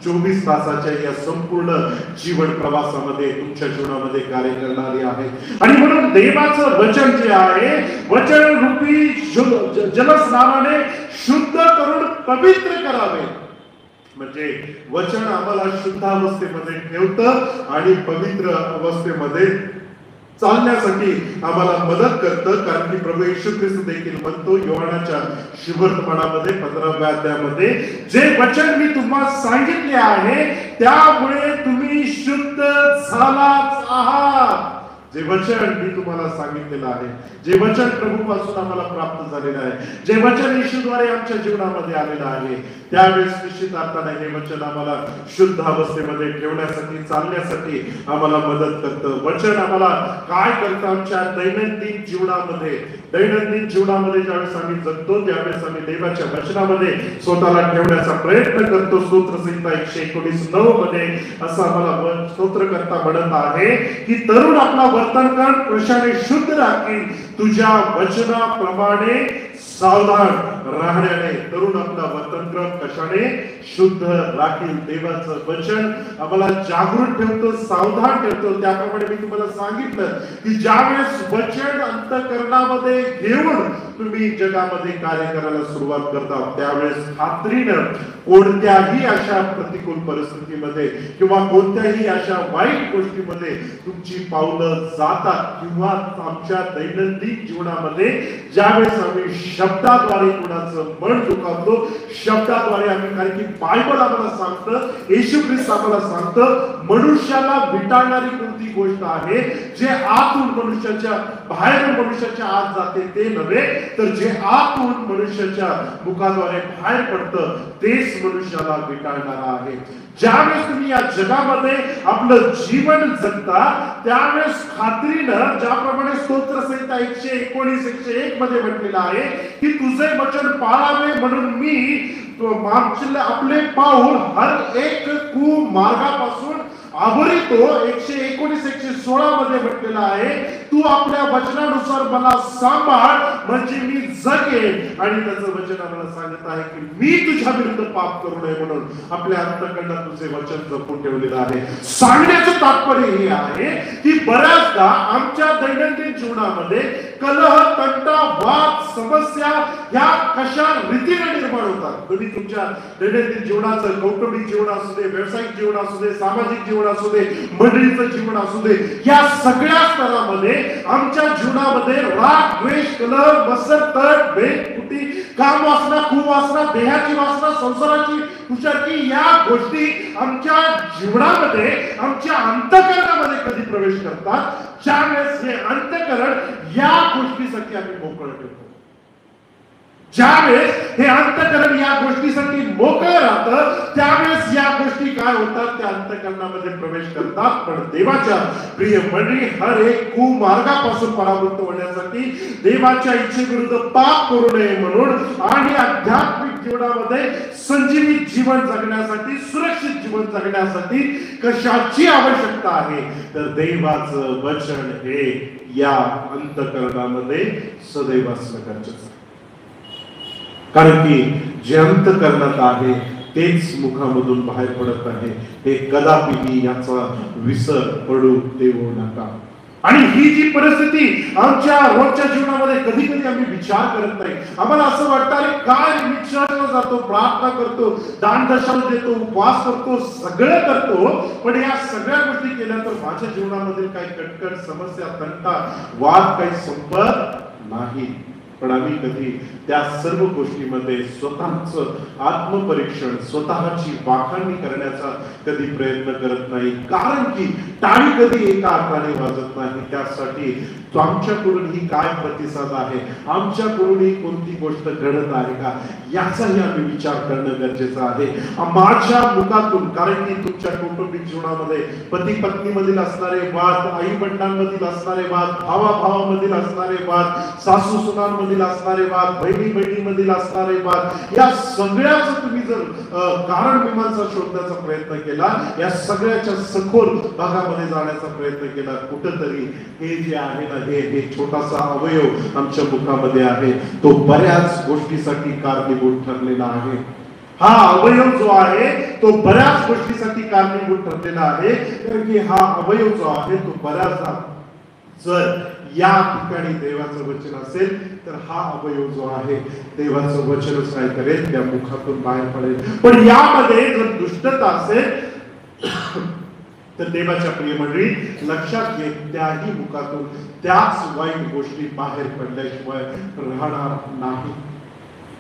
A: 24 तासाच्या या संपूर्ण जीवन प्रवासामध्ये तुमच्या जीवनामध्ये कार्य करणारी आहे. आणि म्हणून देवाचं वचन जे आहे, वचन रूपी जलस्नानाने शुद्ध करून पवित्र करावे. म्हणजे वचन आम्हाला शुद्ध अवस्थेमध्ये ठेवतं आणि पवित्र अवस्थेमध्ये चालण्यासाठी आम्हाला मदत करतं. कारण की प्रभू येशू ख्रिस्त देखील म्हणतो योहानाच्या शुभवर्तमानामध्ये 15व्या अध्यायामध्ये, जे वचन मी तुम्हाला सांगितले आहे त्यामुळे तुम्ही शुद्ध झालाच आहात. जे वचन मी तुम्हाला सांगितलेलं आहे, जे वचन प्रभूपासून आम्हाला प्राप्त झालेलं आहे, जे वचन येशूद्वारे आमच्या जीवनामध्ये आलेलं आहे, त्यावेळेस निश्चित अर्थाने हे वचन आम्हाला शुद्ध अवस्थेमध्ये ठेवण्यासाठी, चालण्यासाठी आम्हाला मदत करतं. वचन आम्हाला काय करतं आमच्या दैनंदिन जीवनामध्ये ज्यावेळेस आम्ही जगतो त्यावेळेस आम्ही देवाच्या वचनामध्ये स्वतःला ठेवण्याचा प्रयत्न करतो. स्तोत्रसंहिता 119:9 मध्ये असं आम्हाला स्तोत्रकर्ता म्हणत आहे की तरुण आपला वर्तन कर, कृशाने शुद्ध राखील, तुझ्या वचनाप्रमाणे सावधान राहण्याने तरुण आपला वर्तनक्रम कशाने शुद्ध राखील. देवाचं वचन आम्हाला जागृत ठेवतो, सावधान ठेवतो. त्याप्रमाणे मी तुम्हाला सांगितलं की ज्यावेळेस वचन अंतःकरणामध्ये घेऊन तुम्ही जगामध्ये कार्य करायला सुरुवात करता त्यावेळेस खात्रीनं कोणत्याही अशा प्रतिकूल परिस्थितीमध्ये किंवा कोणत्याही अशा वाईट गोष्टीमध्ये तुमची पावलं जातात. किंवा आमच्या दैनंदिन जीवनामध्ये ज्यावेळेस आम्ही शब्दाद्वारे कुणाचं मन दुखावतो, शब्दाद्वारे आम्ही, कारण की बायबल आम्हाला सांगतं, येशू ख्रिस्त आम्हाला सांगतं, मनुष्याला विटाळणारी कोणती गोष्ट आहे जे आतून मनुष्याच्या बाहेरून मनुष्याच्या आत जाते ते नव्हे, तर जे आतून मनुष्याच्या मुखाद्वारे बाहेर पडतं तेच मनुष्याला विटाळणारा आहे. ज्यावेळेस तुम्ही या जगामध्ये आपलं जीवन जगता त्यावेळेस खात्रीनं, ज्याप्रमाणे स्तोत्रसंहिता 119:101 मध्ये म्हटलेलं आहे की तुझे वचन पाळावे म्हणून मी आपले पाऊल हर एक कुमार्गापासून आवरितो. 119:116 मध्ये म्हटलेलं आहे तू आपल्या वचनानुसार मला सांभाळ म्हणजे मी जगेन. आणि त्याचं वचन आम्हाला सांगत आहे की मी तुझ्या विरुद्ध पाप करू नये म्हणून आपल्या अंतःकरणात तुझे वचन जपून ठेवलेलं आहे. सांगण्याचं तात्पर्य हे आहे की बऱ्याचदा आमच्या दैनंदिन जीवनामध्ये कलह, तंटा, वाद, समस्या ह्या कशा रीतीने निर्माण होतात. तुम्ही तुमच्या दैनंदिन जीवनाचं, कौटुंबिक जीवन असू दे, व्यावसायिक जीवन असू दे, सामाजिक जीवन असू दे, मंडळीचं जीवन असू दे, या सगळ्या स्तरामध्ये आमच्या जीवनामध्ये राग, द्वेष, कलह, मत्सर, तट, भेद, फुटी, काम वासना, कुवासना, देहाची वासना, संसाराची कुचरकी या गोष्टी आमच्या जीवनामध्ये, आमच्या अंतःकरणामध्ये कधी प्रवेश करतात ज्यावेळेस हे अंतःकरण या गोष्टीसाठी आम्ही मोकळं ठेवतो. ज्यावेळेस हे अंतःकरण या गोष्टीसाठी मोकळं राहतं त्यावेळेस या गोष्टी काय होतात, त्या अंतःकरणामध्ये प्रवेश करतात. पण देवाच्या प्रिय मंडळी, हर एक कुमार्गापासून परावृत्त होण्यासाठी, देवाच्या इच्छेविरुद्ध पाप करू नये म्हणून आणि आध्यात्मिक जीवनामध्ये संजीवित जीवन जगण्यासाठी, सुरक्षित जीवन जगण्यासाठी कशाची आवश्यकता आहे, तर देवाचं वचन हे या अंतःकरणामध्ये सदैव असणं गरजेचं आहे. कारण की जे अंतःकरणात आहे तेच मुखामधून बाहेर पडत आहे. हे कदापिही याचा विसर पडू देऊ नका. आणि ही जी परिस्थिती आमच्या रोजच्या जीवनामध्ये कधी कधी आम्ही विचार करत नाही. आम्हाला असं वाटतं अरे काय, मी चर्चला जातो, प्रार्थना करतो, दानदशाला देतो, उपवास करतो, सगळं करतो, पण या सगळ्या गोष्टी केल्या तर माझ्या जीवनामध्ये काही कटकट, समस्या, तंटा, वाद काही संपत नाही. पण आम्ही कधी त्या सर्व गोष्टीमध्ये स्वतःचं आत्मपरीक्षण, स्वतःची वाखाणणी करण्याचा कधी प्रयत्न करत नाही. कारण की टाळी कधी एका अर्थाने वाजत नाही. त्यासाठी आमच्याकडून ही काय प्रतिसाद आहे, आमच्याकडून ही कोणती गोष्ट घडत आहे का, याचाही आम्ही विचार करणं गरजेचं आहे. माझ्या मुखातून, कारण की तुमच्या कौटुंबिक जीवनामध्ये पती पत्नीमधील असणारे वाद, आई वडिलांमधील असणारे वाद, भावाभावामधील असणारे वाद, सासू सुनांमधील असणारे वाद, बहिणी बहिणीमधील असणारे वाद, या सगळ्याचं तुम्ही जर कारण मीमांसा शोधण्याचा प्रयत्न केला, या सगळ्याच्या सखोल भागामध्ये जाण्याचा प्रयत्न केला, कुठंतरी हे जे आहे ना, हे छोटासा अवयव आमच्या मुखामध्ये आहे तो बऱ्याच गोष्टीसाठी कारणीभूत ठरलेला आहे. हा अवयव जो आहे तो बऱ्याच गोष्टीसाठी कारणीभूत ठरलेला आहे. कारण की हा अवयव जो आहे तो बऱ्याचदा जर या ठिकाणी देवाचं वचन असेल तर हा अवयव जो आहे देवाचं वचनच काय करेल, त्या मुखातून बाहेर पडेल. पण यामध्ये जर दुष्टता असेल तर देवाच्या प्रिय मंडळी लक्षात घे, त्याही मुखातून त्याच वाईट गोष्टी बाहेर पडल्याशिवाय राहणार नाही.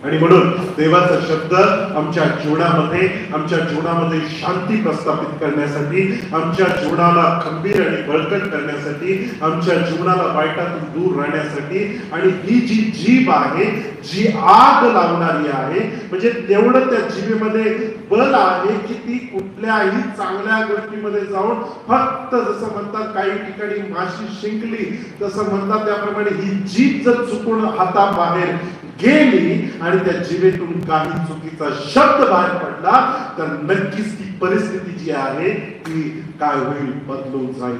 A: आणि म्हणून देवाचा शब्द आमच्या जीवनामध्ये शांती प्रस्थापित करण्यासाठी, आमच्या जीवनाला खंबीर आणि बळकट करण्यासाठी, आमच्या जीवनाला वाईटातून दूर राहण्यासाठी, आणि ही जी जीभ आहे जी आग लावणारी आहे, म्हणजे तेवढं त्या जीभेमध्ये बल आहे की ती कुठल्याही चांगल्या गोष्टीमध्ये जाऊन फक्त जसं म्हणतात काही ठिकाणी माशी शिंकली तसं म्हणतात त्याप्रमाणे ही जीभ जर चुकून हाताबाहेर गेली आणि त्या जीवेतून काही चुकीचा शब्द बाहेर पडला तर नक्कीच ती परिस्थिती जी आहे ती काय होईल, बदलून जाईल.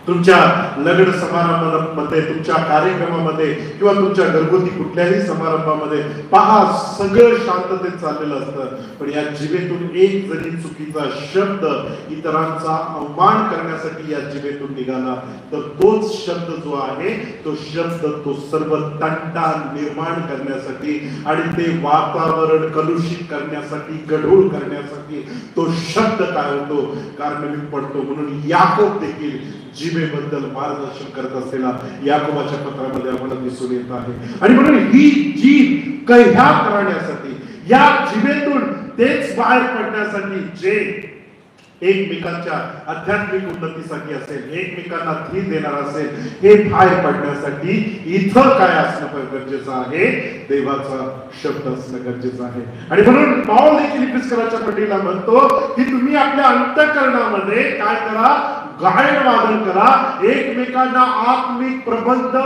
A: तुमच्या लग्न समारंभामध्ये, तुमच्या कार्यक्रमामध्ये किंवा तुमच्या घरगुती कुठल्याही समारंभामध्ये पहा, सगळं शांततेत चाललेलं असतं, पण या जिभेतून एक जरी चुकीचा शब्द इतरांचा अवमान करण्यासाठी या जिभेतून निघाला तर तोच शब्द जो आहे, तो शब्द तो सर्व तंटा निर्माण करण्यासाठी आणि ते वातावरण कलुषित करण्यासाठी, गढूळ करण्यासाठी तो शब्द काय होतो, कारणीभूत पडतो. म्हणून याकोब देखील जिभेबद्दल मार्गदर्शन करत असलेला याकोबाच्या पत्रामध्ये आम्हाला दिसून येत आहे. आणि म्हणून ही जीभ ह्या करण्यासाठी, या जिभेतून तेच बाहेर पडण्यासाठी जे एकमेकांच्या आध्यात्मिक उन्नतीसाठी असेल, एकमेकांना धीर देणार असेल, हे बाहेर पडण्यासाठी इथं काय असणं गरजेचं आहे, देवाचा शब्द असणं गरजेचं आहे. आणि म्हणून पौल देखील इफिसकराच्या पत्रिकेला म्हणतो की तुम्ही आपल्या अंतःकरणामध्ये काय करा, गायन वादन करा, एकमेकांना आत्मिक प्रबंध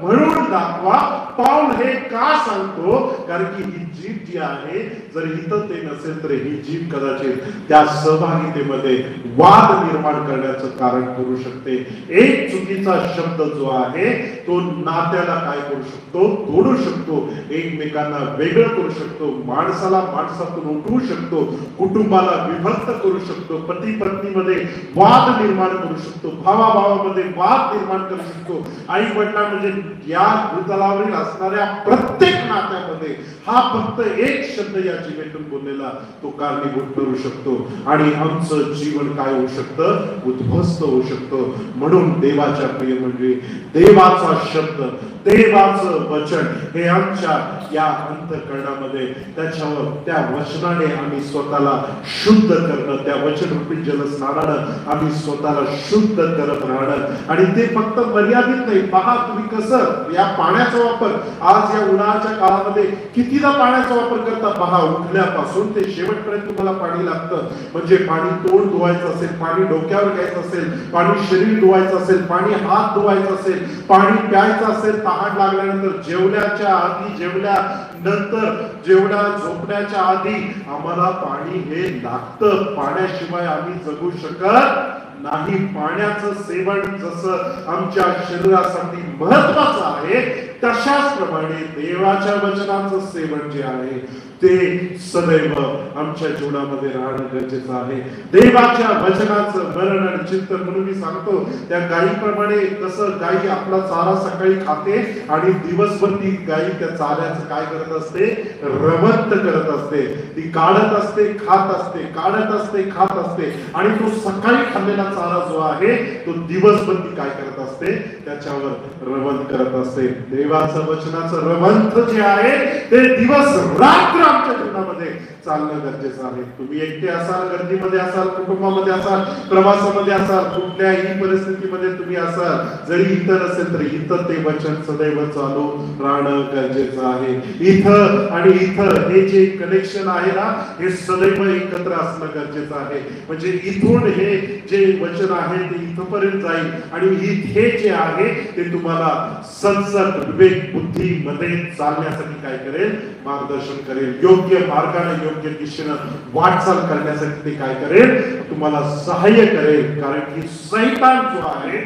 A: म्हणून दाखवा. पौल हे का सांगतो, कारण की ही जीभ जी आहे, जर इथं ते नसेल तर ही जीभ कदाचित त्या सहभागितेमध्ये वाद निर्माण करण्याचं कारण करू शकते. एक चुकीचा शब्द जो आहे तो नात्याला काय करू शकतो, तोडू शकतो, एकमेकांना वेगळं करू शकतो, माणसाला माणसातून उठवू शकतो, कुटुंबाला विभक्त करू शकतो, पती पत्नीमध्ये वाद निर्माण करू शकतो, भावाभावामध्ये वाद निर्माण करू शकतो, आई वडिलां म्हणजे या भूतलावरील असणाऱ्या प्रत्येक नात्यामध्ये हा फक्त एक शब्द या जीवेतून बोललेला तो कारणीभूत करू शकतो आणि आमचं जीवन काय होऊ शकतं, उद्ध्वस्त होऊ शकतं. म्हणून देवाच्या प्रिय मंडळी, देवाचा शब्द, देवाचं वचन हे आमच्या या अंतःकरणामध्ये, त्याच्यावर त्या वचनाने आम्ही स्वतःला शुद्ध करणं, त्या वचनरूपी जलस्नानानं आम्ही स्वतःला शुद्ध करत राहणं. आणि ते फक्त मर्यादित नाही. पहा तुम्ही कसं या पाण्याचा वापर, आज या उन्हाळ्याच्या काळामध्ये कितीदा पाण्याचा वापर करता पहा, उठल्यापासून ते शेवटपर्यंत तुम्हाला पाणी लागतं. म्हणजे पाणी तोंड धुवायचं असेल, पाणी डोक्यावर घ्यायचं असेल, पाणी शरीर धुवायचं असेल, पाणी हात धुवायचं असेल, पाणी प्यायचं असेल, तहान लागल्यानंतर, जेवल्याच्या आधी, जेवल्यानंतर, जेवणा झोपण्याच्या आधी आम्हाला पाणी हे लागतं. पाण्याशिवाय आम्ही जगू शकत नाही. पाण्याचं सेवन जसं आमच्या शरीरासाठी महत्वाचं आहे, तशाच प्रमाणे देवाच्या वचनाचं सेवन जे आहे ते सदैव आमच्या जीवनामध्ये राहणं गरजेचं आहे. देवाच्या वचनाचं मरण आणि चिंतन. म्हणून मी सांगतो, त्या गायीप्रमाणे कसं गायी आपला चारा सकाळी खाते आणि दिवसभर ती गायी त्या चाऱ्याचं काय करत असते, रवंत करत असते. ती काढत असते, खात असते, काढत असते, खात असते. आणि तो सकाळी खाल्लेला चारा जो आहे तो दिवसभर ती काय करत असते, त्याच्यावर रवंत करत असते. देवाचं वचनाचं रवंत जे आहे ते दिवस रात्र आमच्या जीवनामध्ये चालणं गरजेचं आहे. तुम्ही एकटे असाल, गर्दीमध्ये असाल, कुटुंबामध्ये असाल, प्रवासामध्ये असाल, कुठल्याही परिस्थितीमध्ये तुम्ही असाल, जरी इथं नसेल तरी इथं ते वचन सदैव चालू राहणं गरजेचं आहे. इथं आणि इथं हे जे कनेक्शन आहे ना, हे सदैव एकत्र असणं गरजेचं आहे. म्हणजे इथून हे जे वचन आहे ते इथपर्यंत जाईल आणि हे जे आहे ते तुम्हाला सतसत विवेक बुद्धीमध्ये चालण्यासाठी काय करेल, मार्गदर्शन करेल. योग्य मार्गाने, योग्य दिशेनं वाटचाल करण्यासाठी ते काय करेल, तुम्हाला सहाय्य करेल. कारण की सैतान जो आहे,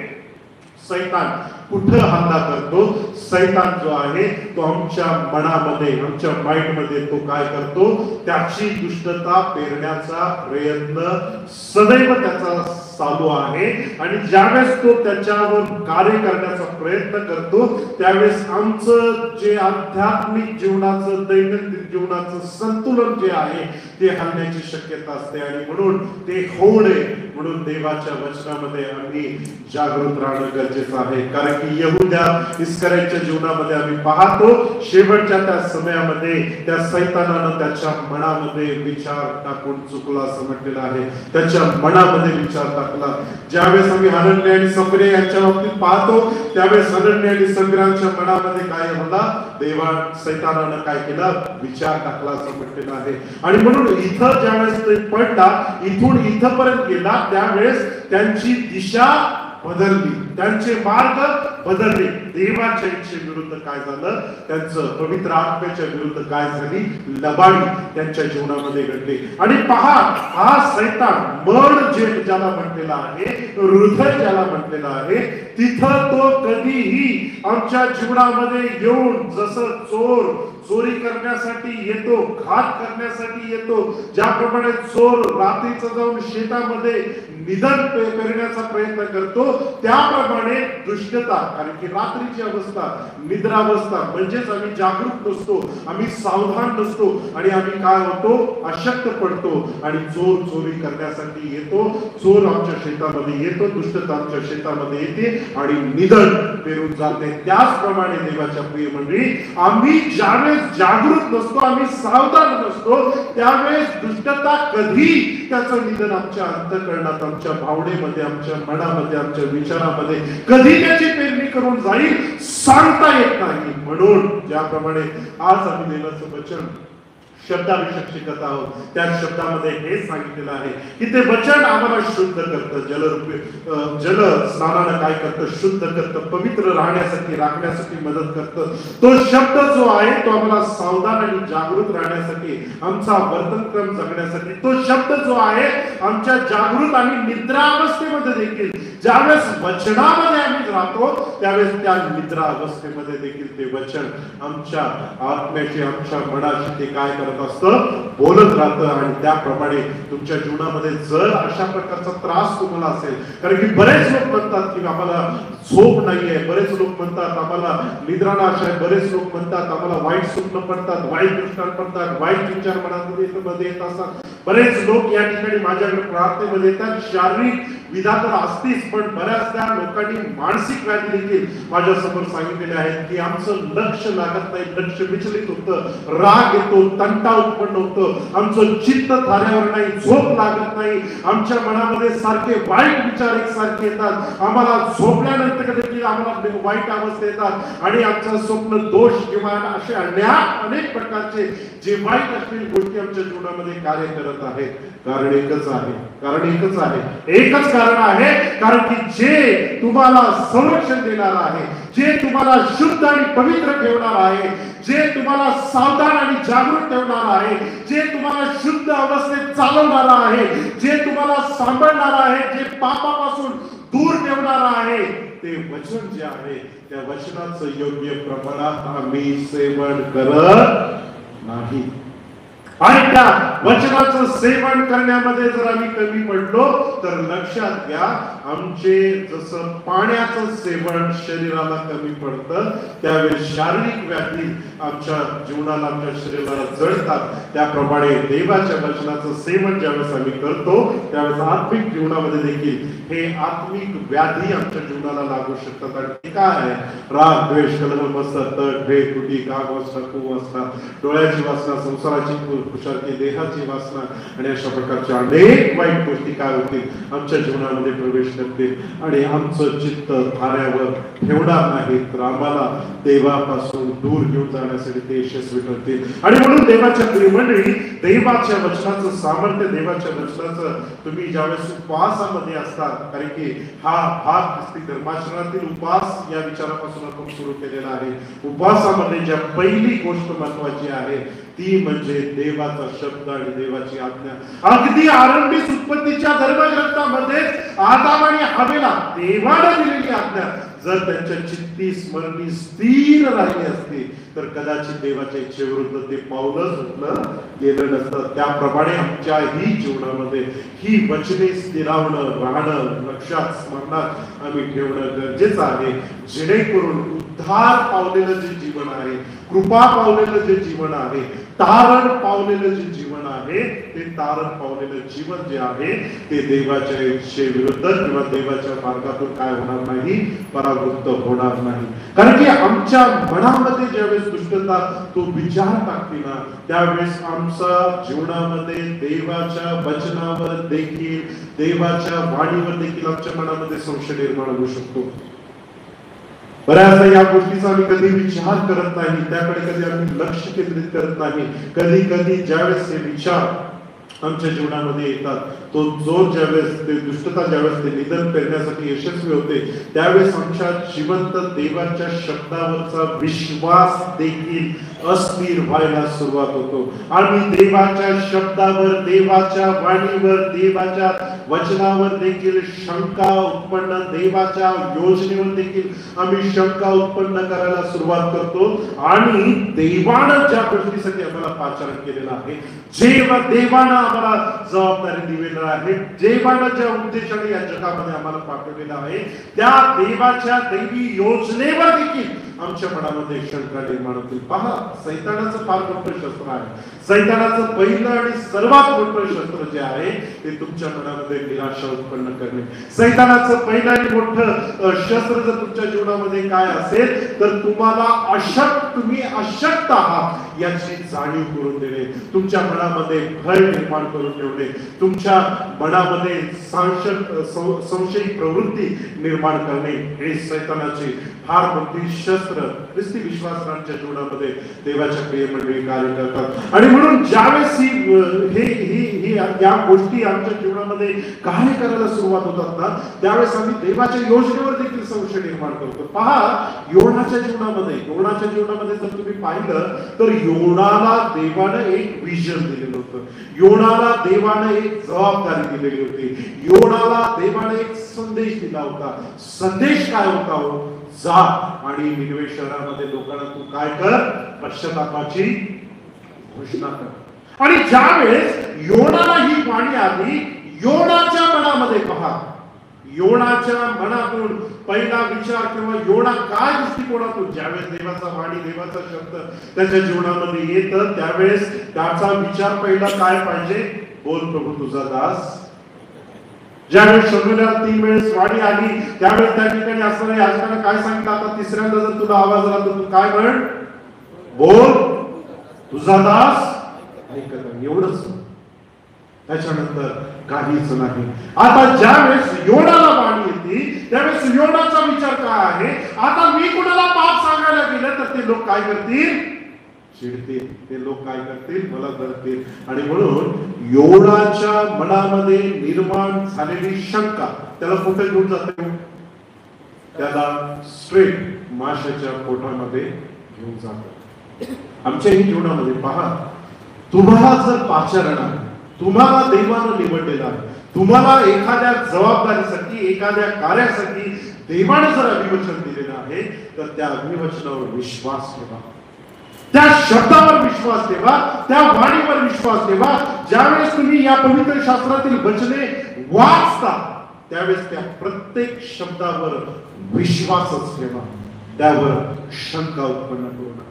A: सैतान कुठं हल्ला करतो, सैतान जो आहे तो आमच्या मनामध्ये, आमच्या माइंडमध्ये तो काय करतो, त्याची दुष्टता पेरण्याचा प्रयत्न सदैव त्याचा चालू आहे. आणि ज्यावेळेस तो त्याच्यावर कार्य करण्याचा प्रयत्न करतो त्यावेळेस आमचं जे आध्यात्मिक जीवनाचं, दैनंदिन जीवनाचं संतुलन जे आहे ते हलण्याची शक्यता असते. आणि म्हणून ते होऊ नये म्हणून देवाच्या वचनामध्ये आम्ही जागृत राहणं गरजेचं आहे. कारण की यहुदा इस्करियोतच्या जीवनामध्ये आम्ही पाहतो, शेवटच्या त्या समयामध्ये त्या सैतानानं त्याच्या मनामध्ये विचार टाकून चुकला असं म्हटलेलं आहे. त्याच्या मनामध्ये विचार टाकला. ज्यावेळेस आम्ही हनन्या आणि सफरे यांच्या बाबतीत पाहतो, त्यावेळेस हनन्या आणि सफऱ्यांच्या मनामध्ये काय होला, देवा सैतानानं काय केलं, विचार टाकला असं म्हटलेलं आहे. आणि म्हणून इथं ज्यावेळेस ते पडला, इथून इथपर्यंत गेला, त्यावेळेस त्यांची दिशा बदलली, त्यांचे मार्ग बदलले. देवाच्या इच्छेविरुद्ध काय झालं? त्यांचं पवित्र आत्म्याच्या विरुद्ध काय झाली? लबाडी त्यांच्या जीवनामध्ये घडली. आणि पहा, हा सैतान मन जे ज्याला म्हटलेला आहे, हृदय ज्याला म्हटलेला आहे, तिथं तो कधीही आमच्या जीवनामध्ये येऊन जसं चोरी करण्यासाठी येतो, घात करण्यासाठी येतो, ज्याप्रमाणे चोर रात्रीचं जाऊन शेतामध्ये निधन करण्याचा प्रयत्न करतो, त्याप्रमाणे दुष्टता, कारण की रात्रीची अवस्था, निद्रावस्था, म्हणजेच आम्ही जागरूक नसतो, आम्ही सावधान नसतो आणि आम्ही काय होतो? अशक्त पडतो आणि चोर चोरी करण्यासाठी येतो. चोर आमच्या शेतामध्ये येतो, दुष्टता आमच्या शेतामध्ये येते आणि निधन पेरून जाते. त्याचप्रमाणे देवाच्या प्रिय मंडळी, आम्ही ज्यावेळेस जागरूक नसतो, आम्ही सावधान नसतो, त्यावेळेस दुष्टता कधी त्याचं निधन आमच्या अंतःकरणात, आमच्या भावनेमध्ये, आमच्या मनामध्ये, आमच्या विचारामध्ये कधी त्याची पेरणी करून जाईल सांगता येत नाही. म्हणून ज्याप्रमाणे आज आम्ही देवाचं वचन शब्दाभिषेक शिकत आहोत, त्या शब्दामध्ये हे सांगितलेलं आहे की ते वचन आम्हाला शुद्ध करतं, जल स्नानानं काय करतं? शुद्ध करतं, पवित्र राखण्यासाठी मदत करतं. तो शब्द जो आहे तो आम्हाला सावधान आणि जागृत राहण्यासाठी, आमचा वर्तनक्रम जगण्यासाठी, तो शब्द जो आहे आमच्या जागृत आणि निद्रावस्थेमध्ये देखील, ज्यावेळेस वचनामध्ये आम्ही राहतो त्यावेळेस त्या निद्रावस्थेमध्ये देखील ते वचन आमच्या आत्म्याशी, आमच्या मनाशी ते काय करत असतं? बोलत राहतं. आणि त्याप्रमाणे तुमच्या जीवनामध्ये जर अशा प्रकारचा त्रास तुम्हाला असेल, कारण की बरेच लोक म्हणतात की आम्हाला झोप नाहीये, बरेच लोक म्हणतात आम्हाला निद्रानाश आहे, बरेच लोक म्हणतात आम्हाला वाईट स्वप्न पडतात, वाईट दृष्टांत पडतात, वाईट विचार मनामध्ये येत असतात. बरेच लोक या ठिकाणी माझ्याकडे प्रार्थनेमध्ये येतात. शारीरिक विधा तर असतीच, पण बऱ्याचदा लोकांनी मानसिक व्याधी देखील माझ्या समोर सांगितलेले आहेत की आमचं लक्ष लागत नाही, लक्ष विचलित होतं, राग येतो, तंटा उत्पन्न होतं, आमचं चित्त थाऱ्यावर नाही, झोप लागत नाही, आमच्या मनामध्ये सारखे वाईट विचार एकसारखे येतात, आम्हाला झोपल्यानंतर देखील आम्हाला वाईट अवस्था येतात आणि आमचं स्वप्न दोष किंवा असे अनेक प्रकारचे जे वाईट असलेली गोष्टी आमच्या जीवनामध्ये कार्य करत आहेत. कारण एकच आहे, एकच कारण आहे, कारण की जे तुम्हाला संरक्षण देणार आहे, जे तुम्हाला शुद्ध आणि पवित्र ठेवणार आहे, जे तुम्हाला सावधान आणि जागरूक ठेवणार आहे, जे तुम्हाला शुद्ध अवस्थेत चालवणार आहे, जे तुम्हाला सांभाळणार आहे, जे पापापासून दूर ठेवणार आहे, ते वचन जे आहे त्या वचनाचं योग्य प्रमाणात आम्ही सेवन करत नाही. आणि त्या वचनाचं सेवन करण्यामध्ये जर आम्ही कमी पडलो तर लक्षात घ्या, आमचे जसं पाण्याचं सेवन शरीराला कमी पडतं, त्यावेळेस शारीरिक व्याधी आमच्या जीवनाला, आमच्या शरीराला जळतात. त्याप्रमाणे देवाच्या वचनाचं सेवन ज्यावेळेस आम्ही करतो त्यावेळेस आत्मिक जीवनामध्ये देखील हे आत्मिक व्याधी आमच्या जीवनाला लागू शकतात. आणि ते काय आहे? राग, द्वेष, कलह, मत्सर, तट, भेद, तुटी, काग वासना, कुवासना, डोळ्याची वासना, संसाराची खुशालकी, देहाची वासना आणि अशा प्रकारच्या अनेक वाईट गोष्टी काय होतील? आमच्या जीवनामध्ये प्रवेश करतील आणि आमचं चित्त थाऱ्यावर ठेवणार नाही, तर आम्हाला देवापासून दूर घेऊन जाण्यासाठी ते यशस्वी ठरतील. आणि म्हणून देवाच्या प्रियमंडळी, देवाच्या वचनाचं सामर्थ्य, देवाच्या वचनाचं तुम्ही ज्यावेळेस उपवासामध्ये असतात, कारण की हा भाग ख्रिस्ती धर्माचरणातील उपवास या विचारापासून आपण सुरू केलेला आहे. उपवासामध्ये ज्या पहिली गोष्ट महत्वाची आहे ती म्हणजे देवाचा शब्द आणि देवाची आज्ञा. अगदी आरंभिक उत्पत्तीच्या धर्मग्रंथामध्ये आदाम आणि हवेला देवाने दिलेली आज्ञा जर त्यांच्या चित्ती स्मरणी स्थिर राहिली असती तर कदाचित देवाच्या इच्छेविरुद्ध ते पाऊलच उचललं गेलं नसतं. त्याप्रमाणे आमच्याही जीवनामध्ये ही वचने स्थिरावणं, राहणं, लक्षात, स्मरणात आम्ही ठेवणं गरजेचं आहे, जेणेकरून उद्धार पावलेलं जे जीवन आहे, कृपा पावलेलं जे जीवन आहे, तारण पावलेलं जे जीवन आहे, ते तारण पावलेलं जीवन जे आहे ते देवाच्या इच्छेविरुद्ध किंवा देवाच्या मार्गातून काय होणार नाही? परावृत्त होणार नाही. कारण की आमच्या मनामध्ये ज्यावेळेस दुष्टता तो विचार टाकते ना, त्यावेळेस आमच्या जीवनामध्ये देवाच्या वचनावर देखील, देवाच्या वाणीवर देखील आमच्या मनामध्ये संशय निर्माण होऊ शकतो. बऱ्याचदा या गोष्टीचा आम्ही कधी विचार करत नाही, त्याकडे कधी आम्ही लक्ष केंद्रित करत नाही. कधी कधी ज्यावेळेस हे विचार आमच्या जीवनामध्ये येतात, तो जोर ज्यावेळेस ते दुष्टता ज्यावेळेस ते निधन करण्यासाठी यशस्वी होते, त्यावेळेस आमच्या जिवंत देवाच्या शब्दावरचा विश्वास देखील अस्थिर व्हायला सुरुवात होतो. आम्ही देवाच्या शब्दावर, देवाच्या वाणीवर, देवाच्या वचनावर देखील शंका उत्पन्न, देवाच्या योजनेवर देखील आम्ही शंका उत्पन्न करायला सुरुवात करतो. आणि देवानं ज्या गोष्टीसाठी आम्हाला पाचारण केलेलं आहे, जेव्हा देवानं आम्हाला जबाबदारी दिलेली आहे, देवानं ज्या उद्देशाने या जगामध्ये आम्हाला पाठवलेलं आहे, त्या देवाच्या दैवी योजनेवर देखील आमच्या मनामध्ये शंका निर्माण होतील. पहा, सैतानाचं फार मोठं शस्त्र आहे. सैतानाचं पहिलं आणि सर्वात मोठं शस्त्र जे आहे ते तुमच्या मनामध्ये निराशा उत्पन्न करणे. सैतानाचं पहिलं आणि मोठं शस्त्र जर तुमच्या जीवनामध्ये काय असेल तर तुम्हाला तुम्ही अशक्त आहात याची जाणीव करून देणे, तुमच्या मनामध्ये भय निर्माण करून ठेवणे, तुमच्या मनामध्ये संशयी प्रवृत्ती निर्माण करणे, हे सैतानाचे फार मोठी शस्त्र ख्रिस्ती विश्वासांच्या जीवनामध्ये देवाच्या प्रिय मंडळी कार्य करतात. आणि म्हणून ज्यावेळेस ही या गोष्टी आमच्या जीवनामध्ये कार्य करायला सुरुवात होतात ना, त्यावेळेस आम्ही देवाच्या योजनेवर देखील संशय निर्माण करतो. पहा, योनाच्या जीवनामध्ये जर तुम्ही पाहिलं तर योनाला देवानं एक विजन दिलेलं होतं, योनाला देवानं एक जबाबदारी दिलेली होती, योनाला देवानं एक संदेश दिला होता. संदेश काय होता? जा आणि निनवे शहरामध्ये लोकांना तू काय कर? पश्चातापाची घोषणा कर. आणि ज्यावेळेस योनाला ही वाणी आली, योनाच्या मनामध्ये, पहा, योनाच्या मनातून पहिला विचार किंवा योना काय दृष्टिकोनातून ज्यावेळेस देवाचा वाणी, देवाचा शब्द त्याच्या जीवनामध्ये येतं, त्यावेळेस त्याचा विचार पहिला काय पाहिजे? बोल प्रभू तुझा दास. ज्यावेळेस शमूएला 3 वेळेस वाणी आली, त्यावेळेस त्या ठिकाणी असणाऱ्या याजकाने काय सांगितलं? आता तिसऱ्यांदा जर तुला आवाज आला तर तू काय म्हण? बोल तुझा दास ऐकत आहे. एवढंच, त्याच्यानंतर काहीच नाही. आता ज्यावेळेस योनाला वाणी येते, त्यावेळेस योनाचा विचार काय आहे? आता मी कुणाला पाप सांगायला गेलं तर ते लोक काय करतील? चिडतील. ते लोक काय करतील? मला धरतील. आणि म्हणून योनाच्या मनामध्ये निर्माण झालेली शंका त्याला कुठे घेऊन जाते? त्याला स्ट्रेट माशाच्या पोटामध्ये घेऊन जाते. आमच्याही जीवनामध्ये पहा, तुम्हाला जर पाचारण आहे, तुम्हाला देवानं निवडलेलं आहे, तुम्हाला एखाद्या जबाबदारीसाठी, एखाद्या कार्यासाठी देवाने जर अभिवचन दिलेलं आहे, तर त्या अभिवचनावर विश्वास ठेवा, त्या शब्दावर विश्वास ठेवा, त्या वाणीवर विश्वास ठेवा. ज्यावेळेस तुम्ही या पवित्र शास्त्रातील वचने वाचता, त्यावेळेस त्या प्रत्येक शब्दावर विश्वासच ठेवा, त्यावर शंका उत्पन्न करू नका.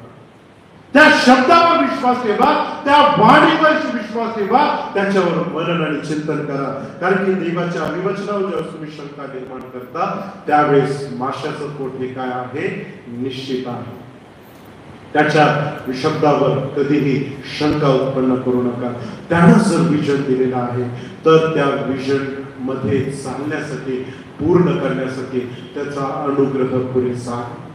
A: त्या शब्दावर विश्वास ठेवा, त्या वाणीवर विश्वास ठेवा, त्याच्यावर मनन आणि चिंतन करा. कारण की देवाच्या अभिवचनावर जेव्हा तुम्ही शंका निर्माण करता, त्यावेळेस माशाचं पोट हे काय आहे? निश्चित आहे. त्याच्या शब्दावर कधीही शंका उत्पन्न करू नका. त्यानं जर विजन दिलेलं आहे तर त्या विजन मध्ये चालण्यासाठी, पूर्ण करण्यासाठी त्याचा अनुग्रह पुरेसा आहे.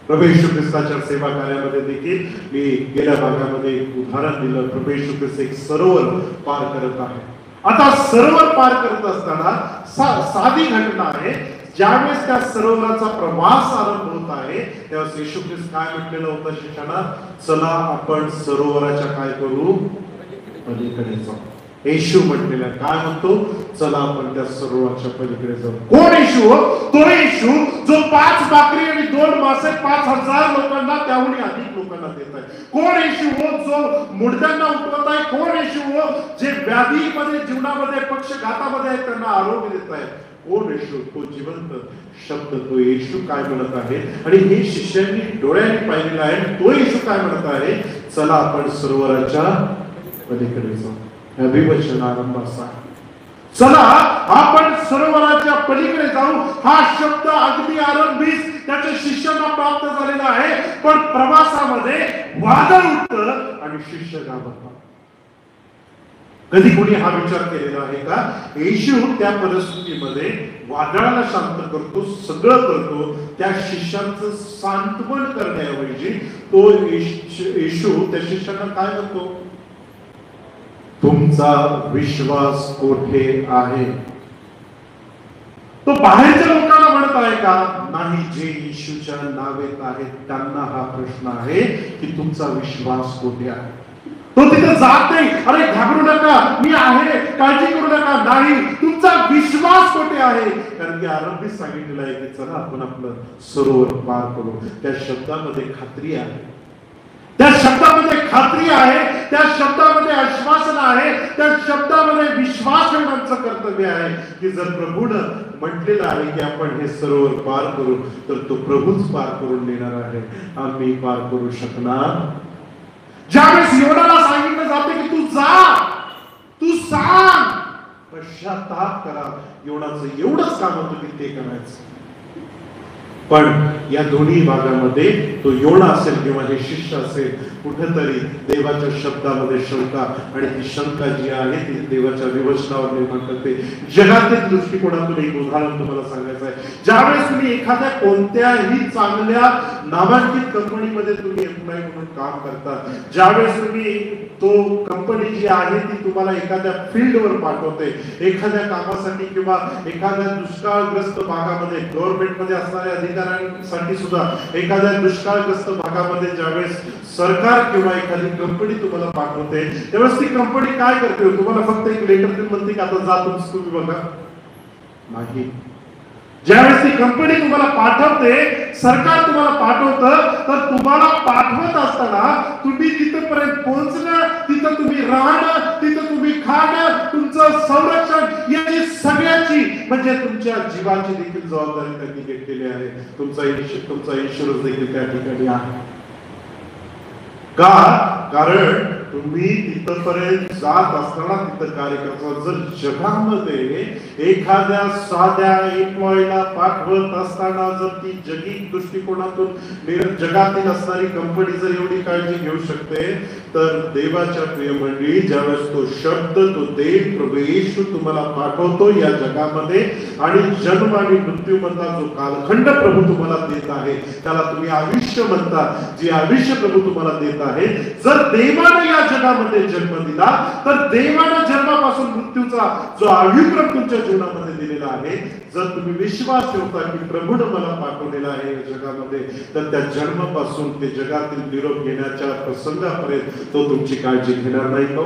A: प्रभू येशू ख्रिस्ताच्या सेवा कार्यामध्ये देखील मी गेल्या भागामध्ये एक उदाहरण दिलं. प्रभू येशू ख्रिस्त एक सरोवर पार करत आहे. आता सरोवर पार करत असताना साधी घटना आहे. ज्यावेळेस त्या सरोवराचा प्रवास आरंभ होत आहे, तेव्हा येशू ख्रिस्त काय म्हटलेलं होतं शिष्यांना? चला आपण सरोवराच्या काय करू? पलीकडे जाऊ. येशू म्हटलेला काय म्हणतो? चला आपण त्या सरोवराच्या पलीकडे जाऊ. कोण येशू? तो येशू जो 5 भाकरी आणि 2 मासे 5,000 लोकांना, त्याहून अधिक लोकांना देत आहे. कोण येशू? जो मुर्द्यांना उठवत आहे. कोण येशू? जे व्याधीमध्ये, जीवनामध्ये, पक्षघातामध्ये आहेत त्यांना आरोग्य देत आहे. कोण येशू? तो जिवंत शब्द, तो येशू काय म्हणत आहे? आणि हे शिष्यांनी डोळ्यांनी पाहिलेलं आहे. तो येशू काय म्हणत आहे? चला आपण सरोवराच्या पलीकडे जाऊ. अभिवचन आरंभ असा, चला आपण सरोवराच्या पलीकडे जाऊ. हा शब्द अगदी आरंभीच त्याच्या शिष्यांना प्राप्त झालेला आहे, पण प्रवासामध्ये वादळ उठतं आणि शिष्य घाबरतात. कधी कोणी हा विचार केलेला आहे का? येशू त्या परिस्थितीमध्ये वादळाला शांत करतो, सगळं करतो. त्या शिष्यांचं सांत्वन करण्याऐवजी तो येशू त्या शिष्यांना काय म्हणतो? तुमचा विश्वास कोठे आहे? तो बाहेरच्या लोकांना म्हणत आहे का? नाही, जे येशूच्या नावेत आहेत त्यांना हा प्रश्न आहे की तुमचा विश्वास कोठे आहे. तो तिथे जात नाही, अरे घाबरू नका, मी आहे, काळजी करू नका. नाही, तुमचा विश्वास कोठे आहे? कारण की आरंभी सांगितलेलं आहे की चला आपण आपलं सरोवर पार करू. त्या शब्दामध्ये खात्री आहे, त्या शब्दामध्ये खात्री आहे, त्या शब्दामध्ये आश्वासन आहे, त्या शब्दामध्ये विश्वास ठेवण्याचं कर्तव्य आहे की जर प्रभूनं म्हटलेलं आहे की आपण हे सरोवर पार करू तर तो प्रभूच पार करून देणार आहे, आम्ही पार करू शकणार. ज्यावेळेस योनाला सांगितलं जाते की तू जा, तू सांग, पश्चाताप करा, योनाचं एवढंच काम होतं की ते करायचं. पण या दोन्ही भागामध्ये तो योना असेल किंवा हे शिष्य असेल, कुठेतरी देवाच्या शब्दामध्ये शंका, आणि ती शंका जी आहे ती देवाच्या विवचनावर निर्माण करते. जगातील दृष्टिकोनातून एक उदाहरण तुम्हाला सांगायचं आहे. ज्यावेळेस तुम्ही एखाद्या कोणत्याही चांगल्या नामांकित कंपनीमध्ये तुम्ही एम्प्लॉय म्हणून काम करता, ज्यावेळेस तुम्ही तो कंपनी जी आहे ती तुम्हाला एखाद्या फील्डवर पाठवते, एखाद्या कामासाठी किंवा एखाद्या दुष्काळग्रस्त भागामध्ये, गव्हर्नमेंटमध्ये असणाऱ्या अधिकाऱ्यांसाठी सुद्धा एखाद्या दुष्काळग्रस्त भागामध्ये ज्यावेळेस सरकार किंवा एखादी कंपनी तुम्हाला पाठवते, त्यावेळेस ती कंपनी काय करते? तुम्हाला फक्त एक लेटर देऊन म्हणते की आता जा तुम्ही बघा? नाही. ज्यावेळेस ती कंपनी तुम्हाला पाठवते, सरकार तुम्हाला पाठवतं, तर तुम्हाला पाठवत असताना तुम्ही तिथपर्यंत पोहोचणं, तिथं तुम्ही राहणं, तिथं तुम्ही खाणं, तुमचं संरक्षण, याची सगळ्याची म्हणजे तुमच्या जीवाची देखील जबाबदारी त्यांनी घेतलेली आहे. तुमचा इन्शुरन्स देखील त्या ठिकाणी आहे. का? कारण तुम्ही तिथपर्यंत जात असताना तिथं कार्य करता. जर जगामध्ये एखाद्या साध्या एम्प्लॉयला पाठवत असताना जर ती जगिक दृष्टिकोनातून जगातील असणारी कंपनी जर एवढी काळजी घेऊ शकते, तर देवाच्या प्रिय मंडळी, ज्यावेळेस तो शब्द, तो देव प्रभू येशू तुम्हाला पाठवतो या जगामध्ये, आणि जन्म आणि मृत्यू मधला जो कालखंड प्रभू तुम्हाला देत आहे त्याला तुम्ही आयुष्य म्हणता, जे आयुष्य प्रभू तुम्हाला देत आहे. जर देवाने या जगामध्ये जन्म दिला, तर देवाने जन्मापासून मृत्यूचा जो अभिप्राय तुमच्या जीवनामध्ये दिलेला आहे, जर तुम्ही विश्वास ठेवता की प्रभूने मला पाठवलेला आहे या जगामध्ये, तर त्या जन्मापासून ते जगातील निरोप घेण्याच्या प्रसंगापर्यंत तो तुमची काळजी घेणार नाही का?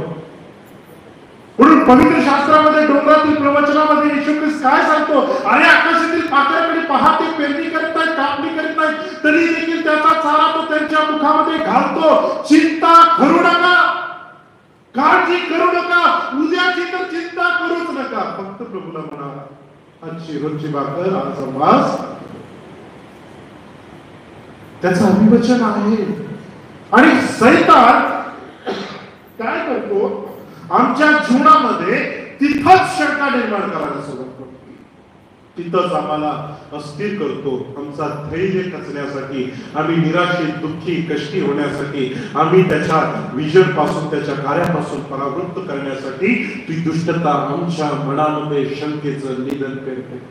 A: म्हणून पवित्र शास्त्रामध्ये डोंगरातील प्रवचनामध्ये येशू ख्रिस्त काय सांगतो? अरे आकाशातील पाखराकडे पहा, ते पेरणी करत नाहीत, कापणी करत नाहीत, तरी देखील त्याचा चारा तो त्यांच्या मुखामध्ये घालतो. चिंता करू नका, काळजी करू नका, उद्याची तर चिंता करूच नका. फक्त प्रभूला म्हणा, आजची रोजची भाकर, आजचा मांस, त्याचं अभिवचन आहे. आणि सैतान काय करतो? आमच्या जीवनामध्ये तिथंच शंका निर्माण करायला सुरुवात करतो, तिथंच आम्हाला अस्थिर करतो. आमचा धैर्य खचण्यासाठी, आम्ही निराशित, दुःखी, कष्टी होण्यासाठी, आम्ही त्याच्या विजन पासून, त्याच्या कार्यापासून परावृत्त करण्यासाठी ती दुष्टता आमच्या मनामध्ये शंकेचं निधन करते.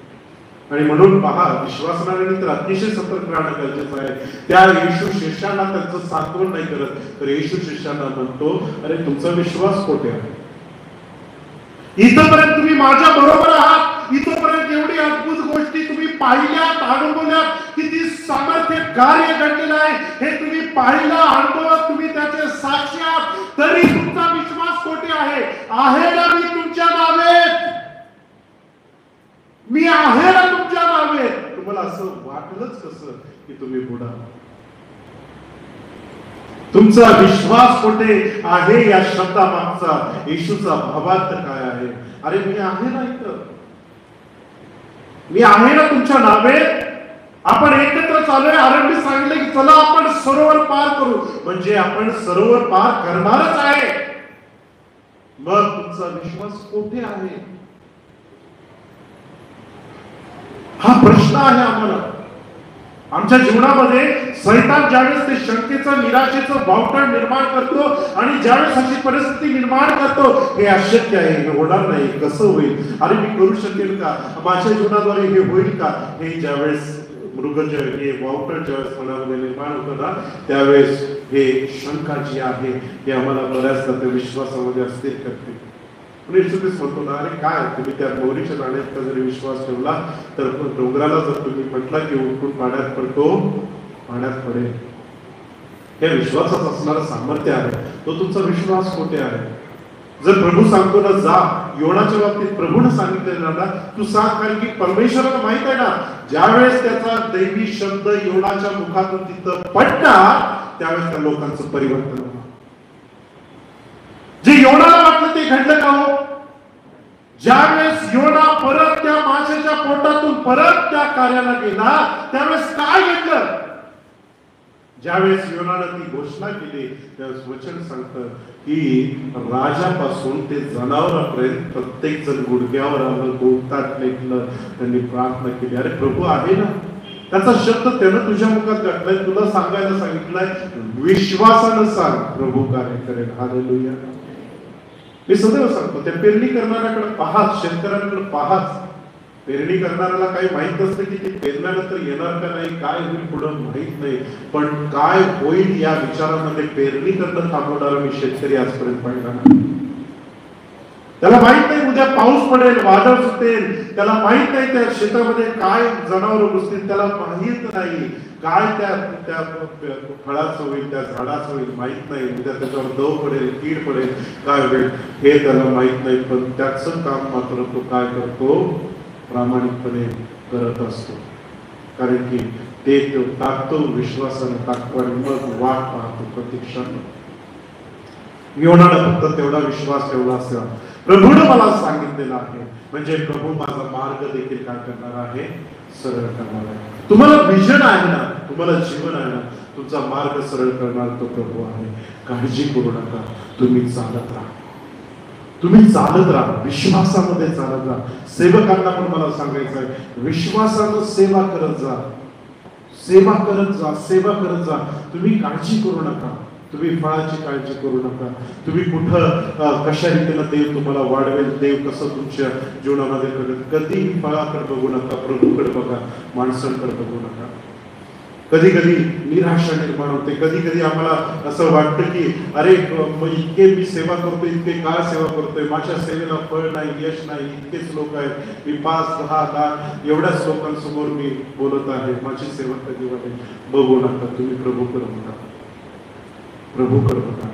A: आणि म्हणून पहा, विश्वासणाऱ्यांनी तर अतिशय सतर्क राहणं गरजेचं आहे. त्या येशू शिष्यांना त्यांचं सांत्वन नाही करत, तर येशू शिष्यांना म्हणतो, अरे तुमचा विश्वास कोठे आहे? इथपर्यंत तुम्ही माझ्या बरोबर आहात, इथपर्यंत एवढी अद्भुत गोष्टी तुम्ही पाहिल्यात, अनुभवल्यात, किती सामर्थ्य कार्य घडलेलं आहे हे तुम्ही पाहिलं, अनुभवत, तुम्ही त्याचे साक्षी आहात, तरी तुमचा विश्वास कोठे आहे? आहे ना मी तुमच्या नावेत, मी आहे ना तुमच्या नावेत. तुम्हाला असं वाटलंच कसं की तुम्ही बुडा? तुमचा विश्वास कुठे आहे? या शब्दामागचा येशूचा भावार्थ काय आहे? अरे मी आहे ना इथं, मी आहे ना तुमच्या नावेत. आपण एकत्र चालूय. आरंभी सांगितलं की चला आपण सरोवर पार करू, म्हणजे आपण सरोवर पार करणारच आहे. मग तुमचा विश्वास कुठे आहे? हा प्रश्न आहे आम्हाला. आमच्या जीवनामध्ये सैतान ज्यावेळेस ते शंकेचं, निराशेचं वावटळ निर्माण करतो, आणि ज्यावेळेस अशी परिस्थिती निर्माण करतो, हे अशक्य आहे, हे होणार नाही, कसं होईल, अरे मी करू शकेल का, माझ्या जीवनाद्वारे हे होईल का, हे ज्यावेळेस मृगजय हे वावटळ ज्यावेळेस मनामध्ये निर्माण होतं ना, त्यावेळेस हे शंका जी आहे हे आम्हाला बऱ्याचदा त्या विश्वासामध्ये अस्थिर करते. म्हणतो ना, अरे काय तुम्ही त्या मोहरीच्या दाण्यात जरी विश्वास ठेवला तर डोंगराला जर तुम्ही म्हटला की उठून पाण्यात पडतो, पाण्यात पडेल. या विश्वासात असणारं सामर्थ्य आहे, तो तुमचा विश्वास कुठे आहे? जर प्रभू सांगतो ना जा, योनाच्या बाबतीत प्रभूने सांगितलेलं ना तू सांग, कारण की परमेश्वराला माहित आहे ना ज्यावेळेस त्याचा दैवी शब्द योनाच्या मुखातून तिथं पडणार त्यावेळेस त्या लोकांचं परिवर्तन होणार. जे योनाला वाटलं ते घडलं का हो? ज्यावेळेस योना परत त्या माशाच्या पोटातून परत त्या कार्याला गेला त्यावेळेस काय घडलं? ज्यावेळेस योनानं ती घोषणा केली त्यावेळेस वचन सांगतं की राजापासून ते जनावरांपर्यंत प्रत्येक जण गुडघ्यावर आलं, गोंगतात टेकलं, त्यांनी प्रार्थना केली. अरे प्रभू आहे ना, त्याचा शब्द त्यानं तुझ्या मुखात घातलाय, तुला सांगायला सांगितलंय, विश्वासानं सांग, प्रभू कार्य करेल. हालेलुया. मी सदैव सांगतो त्या पेरणी करणाऱ्याकडे पाहाच, शेतकऱ्यांकडे पाहाच. पेरणी करणाऱ्याला काही माहित असतं की ते पेरण्यानंतर येणार का नाही, काय होईल पुढं माहित नाही, पण काय होईल या विचारामध्ये पेरणी करणं थांबवणारा मी शेतकरी आजपर्यंत पाहिला नाही. त्याला माहित नाही उद्या पाऊस पडेल, वादळ सुटेल, त्याला माहित नाही त्या शेतामध्ये काय जनावर घुसतील, त्याला माहित नाही काय त्या फळाचं होईल, त्या झाडाचं होईल, माहित नाही. उद्या त्याच्यावर दव पडेल, कीड पडेल, काय होईल हे त्याला माहित नाही. पण त्याचं काम मात्र तो काय करतो, प्रामाणिकपणे करत असतो. कारण की ते तो टाकतो, विश्वासाने टाकतो आणि मग वाट पाहतो, प्रतीक्षा. योनानं फक्त तेवढा विश्वास ठेवला असेल, प्रभूने मला सांगितलेलं आहे, म्हणजे प्रभू माझा मार्ग देखील काय करणार आहे, सरळ करणार आहे. तुम्हाला विजन आहे ना, तुम्हाला जीवन आहे ना, तुमचा मार्ग सरळ करणार तो प्रभू आहे. काळजी करू नका, तुम्ही चालत राहा, तुम्ही चालत राहा, विश्वासामध्ये चालत राहा. सेवकांना पण मला सांगायचं आहे, विश्वासानं सेवा करत जा, सेवा करत जा, सेवा करत जा. तुम्ही काळजी करू नका, तुम्ही फळाची काळजी करू नका. तुम्ही कुठं कशा रीतीनं देव तुम्हाला वाढवेल, देव कसं तुमच्या जीवनामध्ये करेल, कधीही फळाकडे बघू नका, प्रभूकडे बघा, माणसांकडे बघू नका. कधी कधी निराशा निर्माण होते, कधी कधी आम्हाला असं वाटतं की अरे इतके मी सेवा करतोय, इतके काय सेवा करतोय, माझ्या सेवेला फळ नाही, यश नाही, इतकेच लोक आहेत, मी 5, 10, 10 एवढ्याच लोकांसमोर मी बोलत आहे, माझी सेवा कधी वाटेल. बघू नका, तुम्ही प्रभूकडे बघा, प्रभूकडे बघा,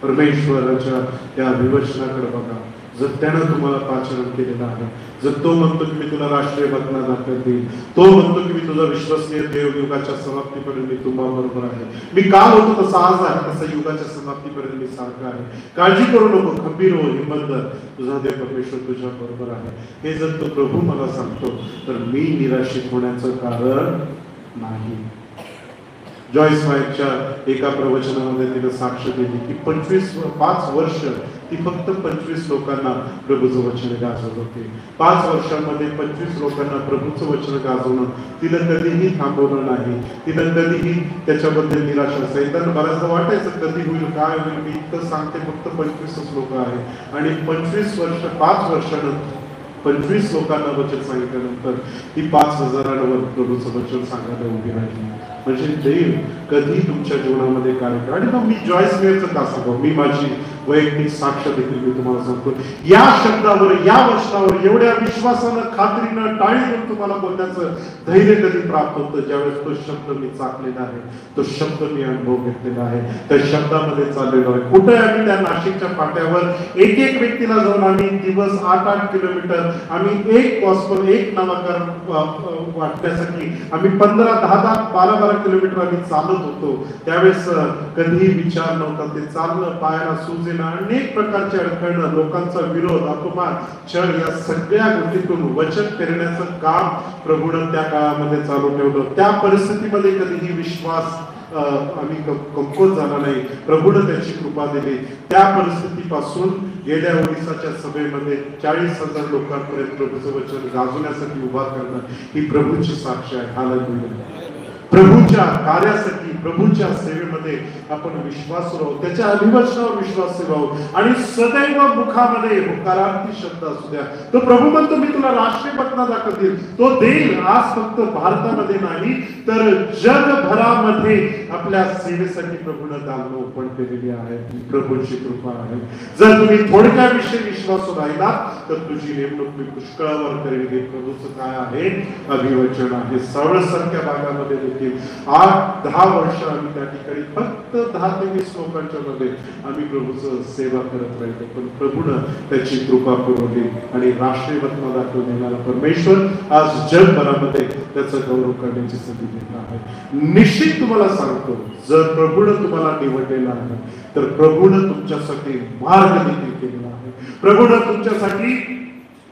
A: परमेश्वराच्या त्या विवचनाकडे बघा. जर त्यानं तुम्हाला पाचारण केलेलं आहे, जर तो म्हणतो की मी तुला राष्ट्रीय घटना दाखल देईल, तो म्हणतो की मी तुझा विश्वसनीय देव युगाच्या समाप्तीपर्यंत मी तुम्हा बरोबर आहे, मी काल होतो तसा आज आहे, तसा युगाच्या समाप्तीपर्यंत मी सारखा आहे. काळजी करू नको, खंबीर हो, हिंमत धर, तुझा देव परमेश्वर तुझ्या बरोबर आहे. हे जर तो प्रभू मला सांगतो तर मी निराशित होण्याचं कारण नाही. जॉयस मायरच्या एका प्रवचनामध्ये तिने साक्ष दिली की 5 वर्ष ती फक्त 25 लोकांना प्रभूचं वचन गाजवत होती. 5 वर्षांमध्ये 25 लोकांना प्रभूचं वचन गाजवणं तिला कधीही थांबवलं नाही. तिला कधीही त्याच्याबद्दल निराशा असायची. त्यांना बऱ्याचदा वाटायचं कधी होईल, काय होईल, मी इतकं सांगते, फक्त 25च लोक आहेत. आणि 5 वर्षानंतर 25 लोकांना वचन सांगितल्यानंतर ती 5,000वर प्रभूचं वचन सांगायला उभी राहिली. म्हणजे देव कधी तुमच्या जीवनामध्ये कार्य करा. आणि मग मी जॉयस मेयरचं का सांगू, मी माझी वैयक्तिक साक्ष देखील मी तुम्हाला सांगतो. या शब्दावर, या वचनावर एवढ्या विश्वासानं, खात्रीनं, टाळीनं तुम्हाला बोलण्याचं धैर्य कधी प्राप्त होतं ज्यावेळेस तो शब्द मी चाकलेला आहे, तो शब्द मी अनुभव घेतलेला आहे, त्या शब्दामध्ये चाललेलो आहे. कुठे आम्ही त्या नाशिकच्या फाट्यावर एक एक व्यक्तीला जाऊन आम्ही दिवस 8-8 किलोमीटर आम्ही एक गॉस्पल, एक नामकरण वाटण्यासाठी आम्ही 15, 10, 12 किलोमीटर आम्ही चालत होतो. त्यावेळेस कधीही विचार नव्हता, ते चालणं, पायाला सूज येणं, अनेक प्रकारचे अडथळणं, लोकांचा विरोध, अपमान, छळ, या सगळ्या गोष्टीतून वचन पेरण्याचं काम प्रभूनं त्या काळामध्ये चालू ठेवलं. त्या परिस्थितीमध्ये कधीही विश्वास आम्ही कमकुवत झाला नाही. प्रभूनं त्याची कृपा दिली. त्या परिस्थितीपासून गेल्या ओडिसाच्या सभेमध्ये 40,000 लोकांपर्यंत प्रभूचं वचन गाजवण्यासाठी उभा करणं ही प्रभूची साक्ष आहे. हालेलुया. प्रभूच्या कार्यासाठी प्रभूच्या सेवेमध्ये आपण विश्वास राहू, त्याच्या अभिवचनावर विश्वास राहू आणि सदैव मुखामध्ये होकारार्थी शब्द असू द्या. तो प्रभू म्हणतो मी तुला राष्ट्रीय पत्ना दाखवतील. तो देईल आज फक्त भारतामध्ये नाही तर जगभरामध्ये आपल्या सेवेसाठी प्रभूने दालन ओपन केलेली आहे. प्रभूची कृपा आहे. जर तुम्ही थोडक्या विषयी विश्वास राहिला तर तुझी नेमणूक मी पुष्कळावर करेल. हे प्रभूचं काय आहे? अभिवचन आहे. सारख्या भागामध्ये देखील 8-10 वर्ष आम्ही त्या ठिकाणी फक्त 10 ते 20 लोकांच्या मध्ये आम्ही प्रभूचं सेवा करत राहिलो. पण प्रभूनं त्याची कृपा पुरवली आणि राष्ट्रीय पत्ना दाखवून देणारा परमेश्वर आज जगभरामध्ये त्याचा गौरव करण्याची संधी देत आहे. निश्चित तुम्हाला सांगतो, जर प्रभूनं तुम्हाला निवडलेला आहे तर प्रभूनं तुमच्यासाठी मार्ग देखील केलेला आहे. प्रभूनं तुमच्यासाठी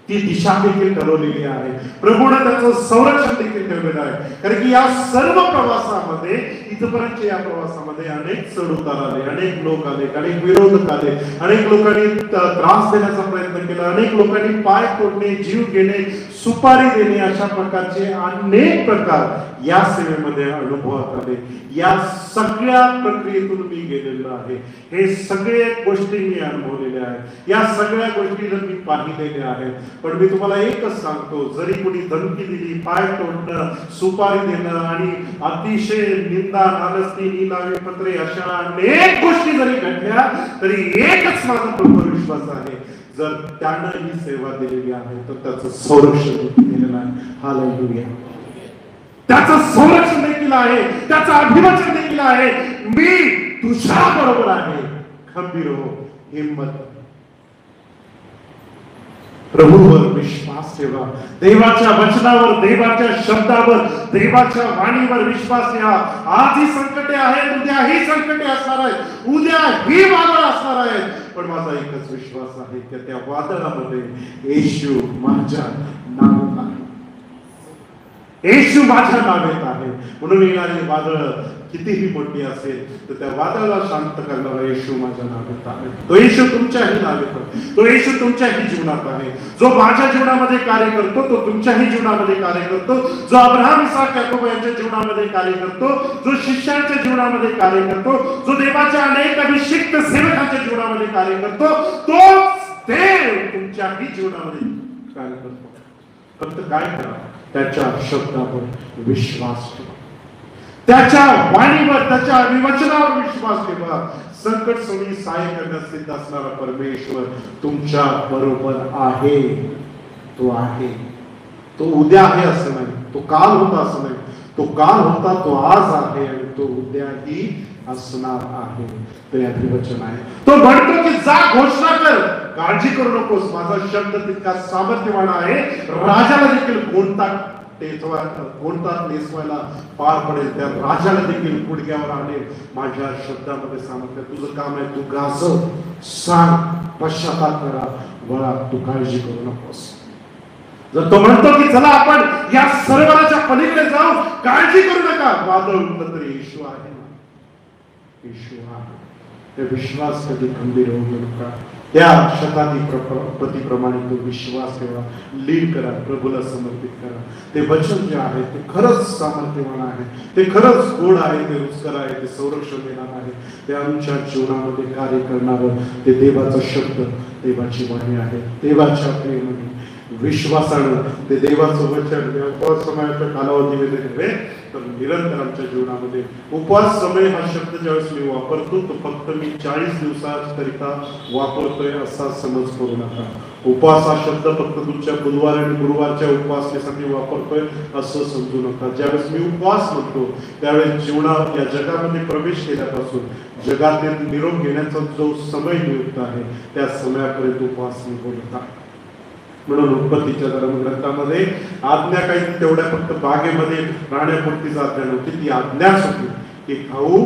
A: ती दिशा देखील ठरवलेली आहे. प्रभूनं त्याचं संरक्षण देखील ठेवलेलं आहे. कारण की या सर्व प्रवासामध्ये इथपर्यंत या प्रवासामध्ये अनेक चढ उतार आले, अनेक लोक आले, अनेक विरोधक आले, अनेक लोकांनी त्रास देण्याचा प्रयत्न केला, अनेक लोकांनी पाय तोडणे, जीव घेणे, सुपारी देणे अशा प्रकारचे अनेक प्रकार या सेवेमध्ये अनुभवात आले. या सगळ्या प्रक्रियेतून मी गेलेलो आहे. हे सगळे गोष्टी मी अनुभवलेल्या आहेत. या सगळ्या गोष्टी मी पाहिलेल्या आहेत. पण मी तुम्हाला एकच सांगतो, जरी कोणी धमकी दिली, पाय तोडणं, सुपारी देणं आणि अतिशय निंदा, नालस्ती, निलावी पत्रे अशा अनेक गोष्टी जरी घडल्या तरी एकच माझा प्रभूवर विश्वास आहे, जर त्यानं ही सेवा दिलेली आहे तर त्याचं संरक्षण केलेलं आहे. हालेलुया. त्याचं संरक्षण देखील आहे, त्याचं अभिवचन देखील आहे. मी तुझ्या बरोबर आहे, खंबीर हो, हिम्मत. प्रभूवर विश्वास ठेवा. देवाच्या वचनावर, देवाच्या शब्दावर, देवाच्या वाणीवर विश्वास ठेवा. आज ही संकटे आहेत, उद्या ही संकटे असणार आहेत, उद्या ही वादळ असणार आहेत. पण माझा एकच विश्वास आहे की त्या वादळामध्ये येशू माझ्या नावात आहे. येशू माझ्या नावेत आहे. म्हणून येणारी वादळ कितीही मोठी असेल तर त्या वादळाला शांत करणारा येशू माझ्या नावेत आहे. तो येशू तुमच्याही नावेत आहे. तो येशू तुमच्याही जीवनात आहे. जो माझ्या जीवनामध्ये कार्य करतो तो तुमच्याही जीवनामध्ये कार्य करतो. जो अब्राहम, इसाक, याकोब यांच्या जीवनामध्ये कार्य करतो, जो शिष्यांच्या जीवनामध्ये कार्य करतो, जो देवाच्या अनेक अभिषिक्त सेवकांच्या जीवनामध्ये कार्य करतो, तोच देव तुमच्याही जीवनामध्ये कार्य करतो. फक्त काय करा? त्याच्या शब्दावर विश्वास ठेवा, त्याच्या वाणीवर, त्याच्या अभिवचनावर विश्वास ठेवा. संकट सोयी सहाय्य करण्यास सिद्ध असणारा परमेश्वर तुमच्या बरोबर आहे. तो आहे. तो उद्या आहे असं नाही, तो काल होता असं नाही, तो काल होता, तो आज आहे आणि तो उद्याही असणार आहे. ते अभिवचन आहे. तो म्हणतो की जा घोषणा कर, काळजी करू नकोस, माझा शब्द तितका सामर्थ्यवान आहे, राजाला देखील कोणता नेसवायला पार पडेल, त्या राजाला देखील गुडघ्यावर आणेल. माझ्या शब्दामध्ये सामर्थ्य. तुझं काम आहे, तू गाजव, सांग, पश्चाताप करा, वळा, तू काळजी करू नकोस. जर तो म्हणतो की चला आपण या सरोवराच्या पलीकडे जाऊ, काळजी करू नका, वादळ उठलं तरी येशू आहे ना, येशू आहे. ते विश्वास कधी खंबीर होऊ नका. त्या शताधिपतीप्रमाणे तो विश्वास ठेवा, लीड करा, प्रभूला समर्पित करा. ते वचन जे आहे ते खरंच सामर्थ्यवान आहे, ते खरंच गोड आहे, ते रुचकर आहे, ते संरक्षण देणार आहे, ते आमच्या जीवनामध्ये कार्य करणारं ते देवाचा शब्द, देवाची वाणी आहे. देवाच्या प्रेमाने, विश्वासानं ते देवाचं वचन उपवास समयाच्या कालावधीमध्ये नव्हे तर निरंतर आमच्या जीवनामध्ये. उपवास समय हा शब्द ज्यावेळेस मी वापरतो तो फक्त मी 40 दिवसाकरिता वापरतोय असा समज करू नका. उपवास हा शब्द फक्त तुमच्या बुधवार आणि गुरुवारच्या उपवासासाठी वापरतोय असं समजू नका. ज्यावेळेस मी उपवास म्हणतो त्यावेळेस जीवनात, या जगामध्ये प्रवेश केल्यापासून जगातील निरोप घेण्याचा जो समय नियुक्त आहे त्या समयापर्यंत उपवास मी बोलता. म्हणून उत्पत्तीच्या धर्मग्रंथामध्ये आज्ञा काही तेवढ्या फक्त बागेमध्ये राहण्यापुरतीच आज्ञा नव्हती, ती आज्ञाच होती की खाऊ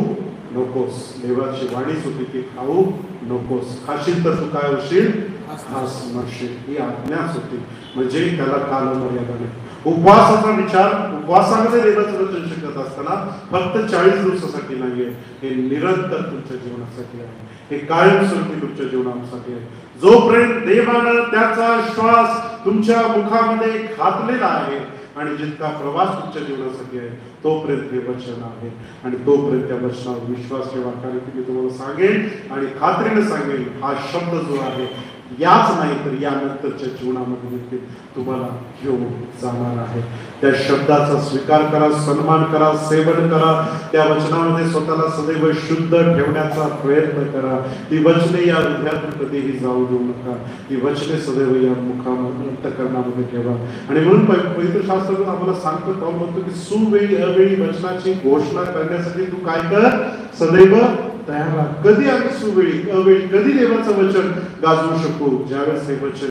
A: नकोस. देवाची वाणीच होती की खाऊ नकोस, खाशील तर तू काय होशील, खास मरशील. ही आज्ञाच होती. म्हणजे त्याला कालमर्यादा नाही. उपवासाचा विचार, उपवासामध्ये देवाचं वचन शिकत असताना फक्त 40 दिवसासाठी नाहीये, हे निरंतर तुमच्या जीवनासाठी आहे, हे कायमस्वरूपी तुमच्या जीवनासाठी आहे. जोपर्यंत देवानं त्याचा श्वास तुमच्या मुखामध्ये घातलेला आहे आणि जितका प्रवास तुमच्या जीवनासाठी आहे तोपर्यंत हे वचन आहे आणि तोपर्यंत त्या वचनावर विश्वास ठेवा. कारण की मी तुम्हाला सांगेन आणि खात्रीने सांगेन, हा शब्द जो आहे याच नाही तर यानंतरच्या जीवनामध्ये देखील तुम्हाला घेऊन जाणार आहे. त्या शब्दाचा स्वीकार करा, सन्मान करा, सेवन करा. त्या वचनामध्ये स्वतःला सदैव शुद्ध ठेवण्याचा प्रयत्न करा. ती वचने या हृदयातून कधीही जाऊ देऊ नका. ती वचने सदैव या मुखामध्ये अंतःकरणामध्ये ठेवा. आणि म्हणून पवित्र शास्त्र आम्हाला सांगतो, पाऊल म्हणतो की सुवेळी अवेळी वचनाची घोषणा करण्यासाठी तू काय कर, सदैव तयार राहा. कधी आम्ही सुवेळी अवेळी कधी देवाचं वचन गाजवू शकू? ज्यावेळेस हे वचन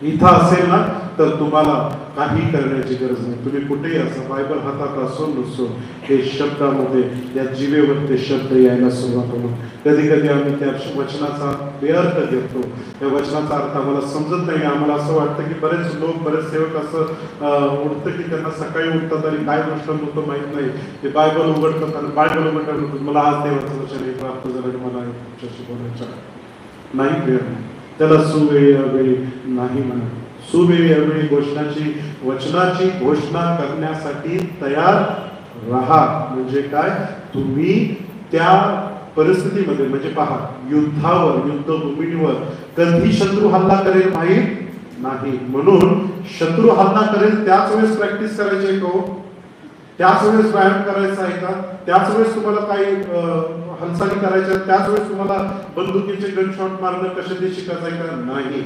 A: इथं असेल ना, तर तुम्हाला काही करण्याची गरज नाही. तुम्ही कुठेही असा, बायबल हातात असो नसो, हे शब्दामध्ये या जीवेवर ते शब्द यायला सुरुवात होतो. कधी कधी आम्ही त्या वचनाचा बेअर्थ घेतो. त्या वचनाचा अर्थ आम्हाला समजत नाही. आम्हाला असं वाटतं की बरेच लोक, बरेच सेवक असं उठतं की त्यांना सकाळी उठतात आणि काय गोष्ट होतं माहित नाही. ते बायबल उघडतात आणि बायबल उघडतात, मला आज देवाचं वचन हे प्राप्त झालं, मला तुमच्याशी बोलायचं नाही. प्रिय, त्याला सुवेळी अवेळी नाही म्हणा. सुवेळी अवेळी वचनाची घोषणा करण्यासाठी तयार राहा. म्हणजे काय? तुम्ही त्या परिस्थितीमध्ये, म्हणजे पहा, युद्धावर, युद्धभूमीवर कधी शत्रू हल्ला करेल माहीत नाही. म्हणून शत्रू हल्ला करेल त्याच वेळेस प्रॅक्टिस करायची आहे का? त्याच वेळेस व्यायाम करायचा आहे का? त्याच वेळेस तुम्हाला काही हालचाली करायच्या, त्याच वेळेस तुम्हाला बंदुकीचे गनशॉट मारणं कशाने शिकायचं आहे का? नाही.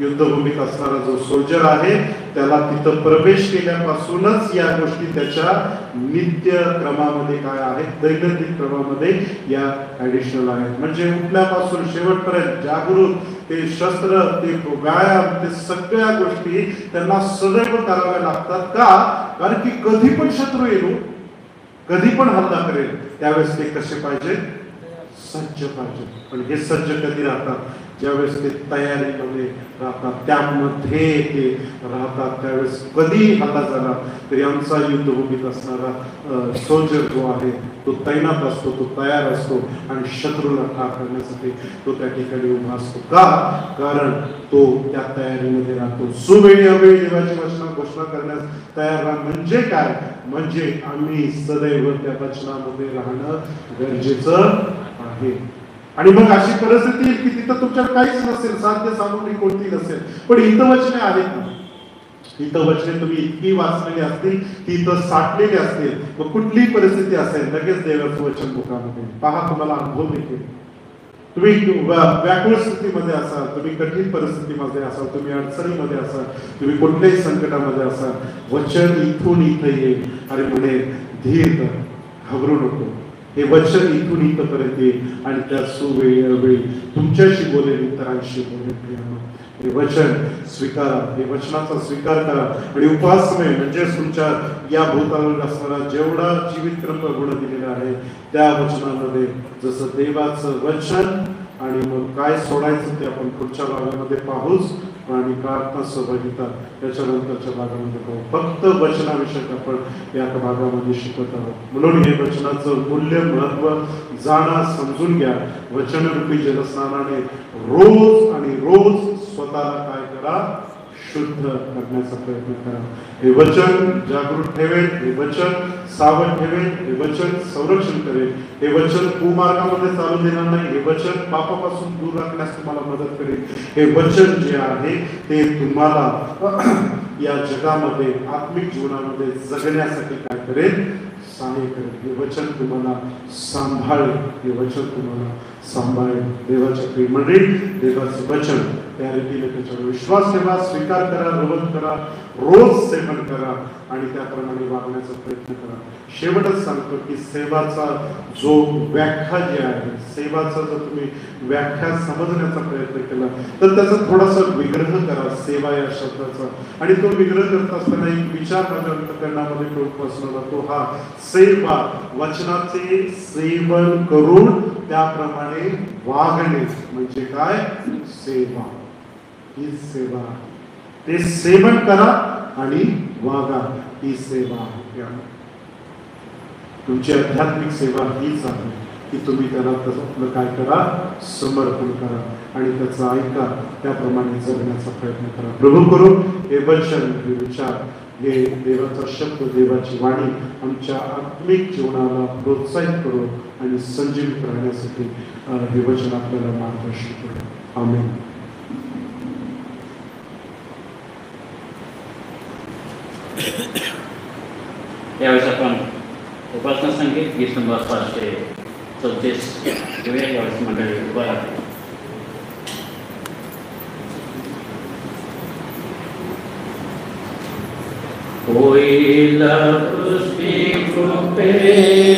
A: युद्धभूमीत असणारा जो सोल्जर आहे त्याला तिथं प्रवेश केल्यापासूनच या गोष्टी त्याच्या नित्य क्रमामध्ये काय आहेत, दैनंदिन क्रमामध्ये या ऍडिशनल आहेत. म्हणजे उठल्यापासून शेवटपर्यंत जागृत, ते शस्त्र, ते व्यायाम, ते सगळ्या गोष्टी त्यांना सदैव कराव्या लागतात. का? कारण की कधी पण शत्रू येईल, कधी पण हल्ला करेल, त्यावेळेस ते कसे पाहिजे? सज्ज पाहिजे. पण हे सज्ज कधी राहतात? ज्यावेळेस ते तयारीमध्ये राहतात, त्यामध्ये ते राहतात. त्यावेळेस कधी हल्ला झाला तरी आमचा युद्धभूमीत असणारा सोल्जर जो आहे तो तैनात असतो, तो तयार असतो आणि शत्रूला ठार करण्यासाठी तो त्या ठिकाणी उभा असतो. का? कारण तो त्या तयारीमध्ये राहतो. सुवेळी अवेळी देवाची घोषणा करण्यास तयार राहा. म्हणजे काय? म्हणजे आम्ही सदैव त्या वचनामध्ये राहणं गरजेचं आहे. आणि मग अशी परिस्थिती की तिथं तुमच्याकडे काहीच नसेल, साध्य सामुग्री कोणती नसेल, पण इथं वचने आहेत ना, इथं वचने तुम्ही इतकी वाचलेली असतील, ती इथं साठलेली असतील, मग कुठलीही परिस्थिती असेल लगेच देवाचं वचन मुखामध्ये पहा, तुम्हाला अनुभव देखील. तुम्ही व्याकुळ स्थितीमध्ये असाल, तुम्ही कठीण परिस्थितीमध्ये असाल, तुम्ही अडचणीमध्ये असाल, तुम्ही कुठल्याही संकटामध्ये असाल, वचन इथून इथं येईल आणि म्हणे धीर धर, घाबरू नको. हे वचन इथून इथपर्यंत येईल आणि त्या सुवेळी अवेळी तुमच्याशी बोलेल, इतरांशी बोलेल. हे वचन स्वीकारा, हे वचनाचा स्वीकार करा आणि उपासमय म्हणजे तुमच्या या भूतावर असणारा जेवढा जीवित क्रम गुण दिलेला आहे त्या वचनामध्ये जसं देवाचं वचन आणि मग काय सोडायचं ते आपण पुढच्या भागामध्ये पाहूच आणि प्रार्थना सहभागिता त्याच्यानंतरच्या भागामध्ये पाहू. फक्त वचनाविषयक आपण या भागामध्ये शिकत आहोत. म्हणून हे वचनाचं मूल्य, महत्व जाणा, समजून घ्या. वचनरूपी जलस्नानाने रोज आणि रोज स्वतःला काय करा? शुद्ध करण्याचा प्रयत्न करा. हे वचन जागृत ठेवेल, हे वचन सावध ठेवेल, हे वचन संरक्षण करेल, हे वचन कुमार्गामध्ये चालू देणार नाही, हे वचन पापापासून दूर राखण्यास तुम्हाला मदत करेल. हे वचन जे आहे ते तुम्हाला या जगामध्ये आत्मिक जीवनामध्ये जगण्यासाठी काय करेल? सहाय्य करेल. हे वचन तुम्हाला सांभाळेल, हे वचन तुम्हाला सांभाळेल. देवाच्या प्रेममंडळी, देवाचं वचन त्या रीतीने त्याच्यावर विश्वास ठेवा, स्वीकार करा, रवण करा, रोज सेवन करा आणि त्याप्रमाणे वागण्याचा प्रयत्न करा. शेवटच सांगतो की सेवाचा जो व्याख्या जे आहे, सेवाचा जर तुम्ही व्याख्या समजण्याचा प्रयत्न केला तर त्याचा थोडासा विग्रह करा सेवा या शब्दाचा. आणि तो विग्रह करत असताना एक विचार माझ्या अंतःकरणामध्ये ठोकवसला जातो, हा सेवा, वचनाचे सेवन करून त्याप्रमाणे वागणे म्हणजे काय? सेवा. ही सेवा, ते सेवन करा आणि वागा, ही सेवा आहे. तुमची आध्यात्मिक सेवा हीच आहे की तुम्ही त्याला आपलं काय करा? समर्पण करा आणि त्याचा ऐका, त्याप्रमाणे जगण्याचा प्रयत्न करा. प्रभू करून हे वचन, हे विचार हे देवाचा शब्द, देवाची वाणी आमच्या आत्मिक जीवनाला प्रोत्साहित करू आणि संजीवित राहण्यासाठी हे वचन आपल्याला मार्गदर्शन करू. आमेन.
B: यावेळेस आपण उपासना संगीत गीत नंबर 534 घेऊया. यावेळेस मंडळी उभा राहते. होईल सृष्टी कृपेची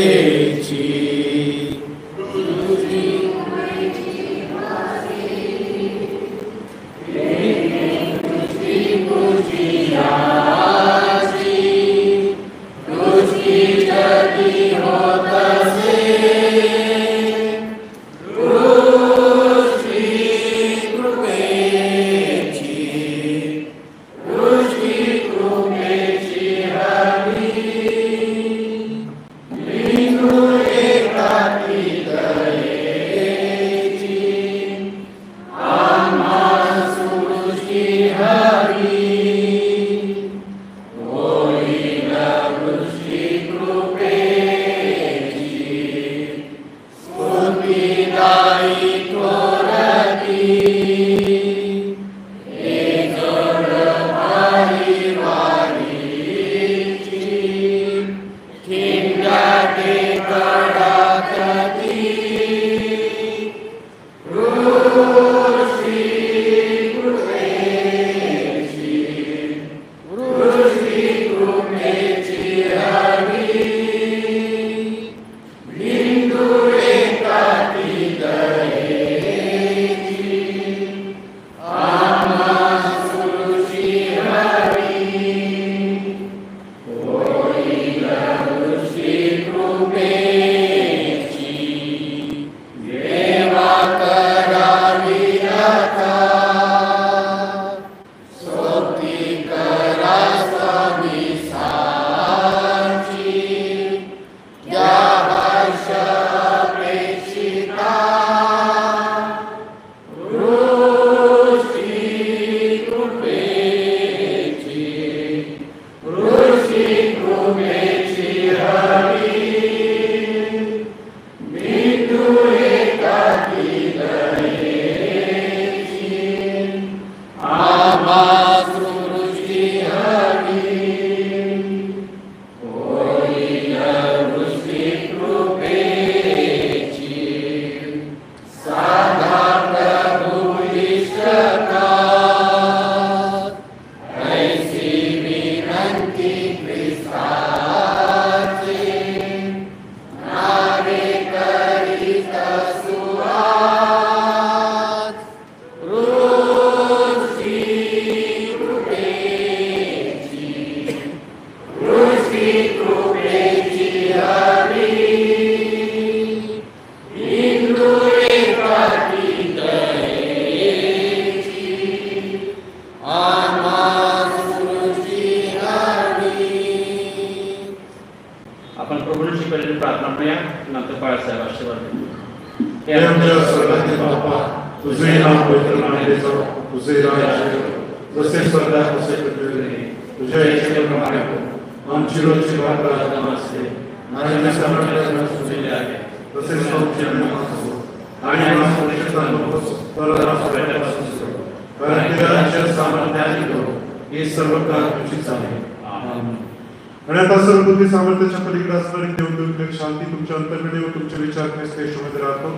A: आणि आता सर्वबुद्धी सामर्थ्याच्या पलीकडे असणारी देवदूत शांती तुमच्या अंतर्गत व तुमचे विचार ख्रिस्तेशमध्ये राहतो.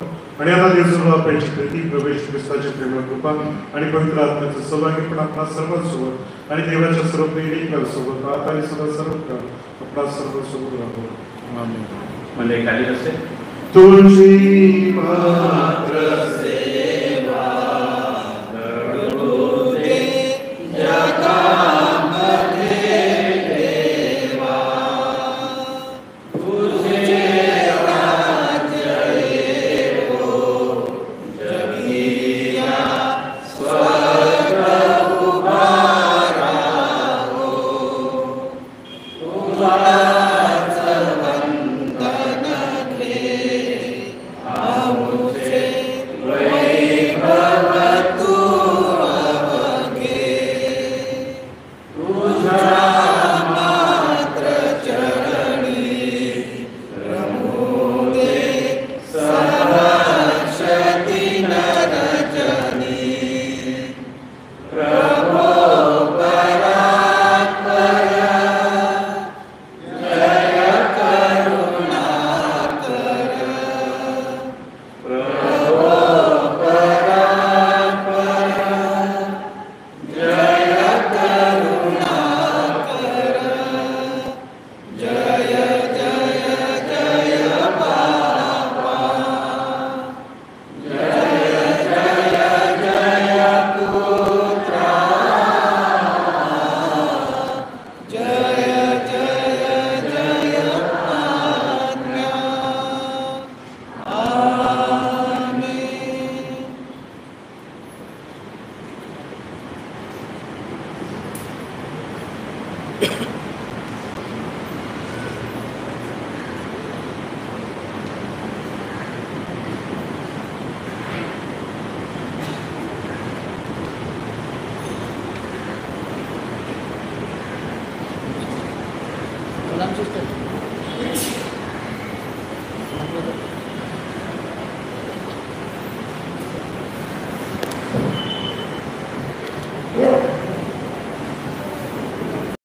A: आणि आता देवस्वरूपाची प्रीती, प्रवेश ख्रिस्ताची प्रेमळ कृपा आणि पवित्र आत्म्याचं सौभाग्यपण आपला सर्वांसोबत आणि देवाच्या सर्व प्रेमिकांसोबत आता आणि सदा सर्व काळ आपला सर्वांसोबत राहतो. आमेन.
B: म्हणजे खाली असते
A: तुझी मात्र
C: Right. प्रणाम सिस्टर.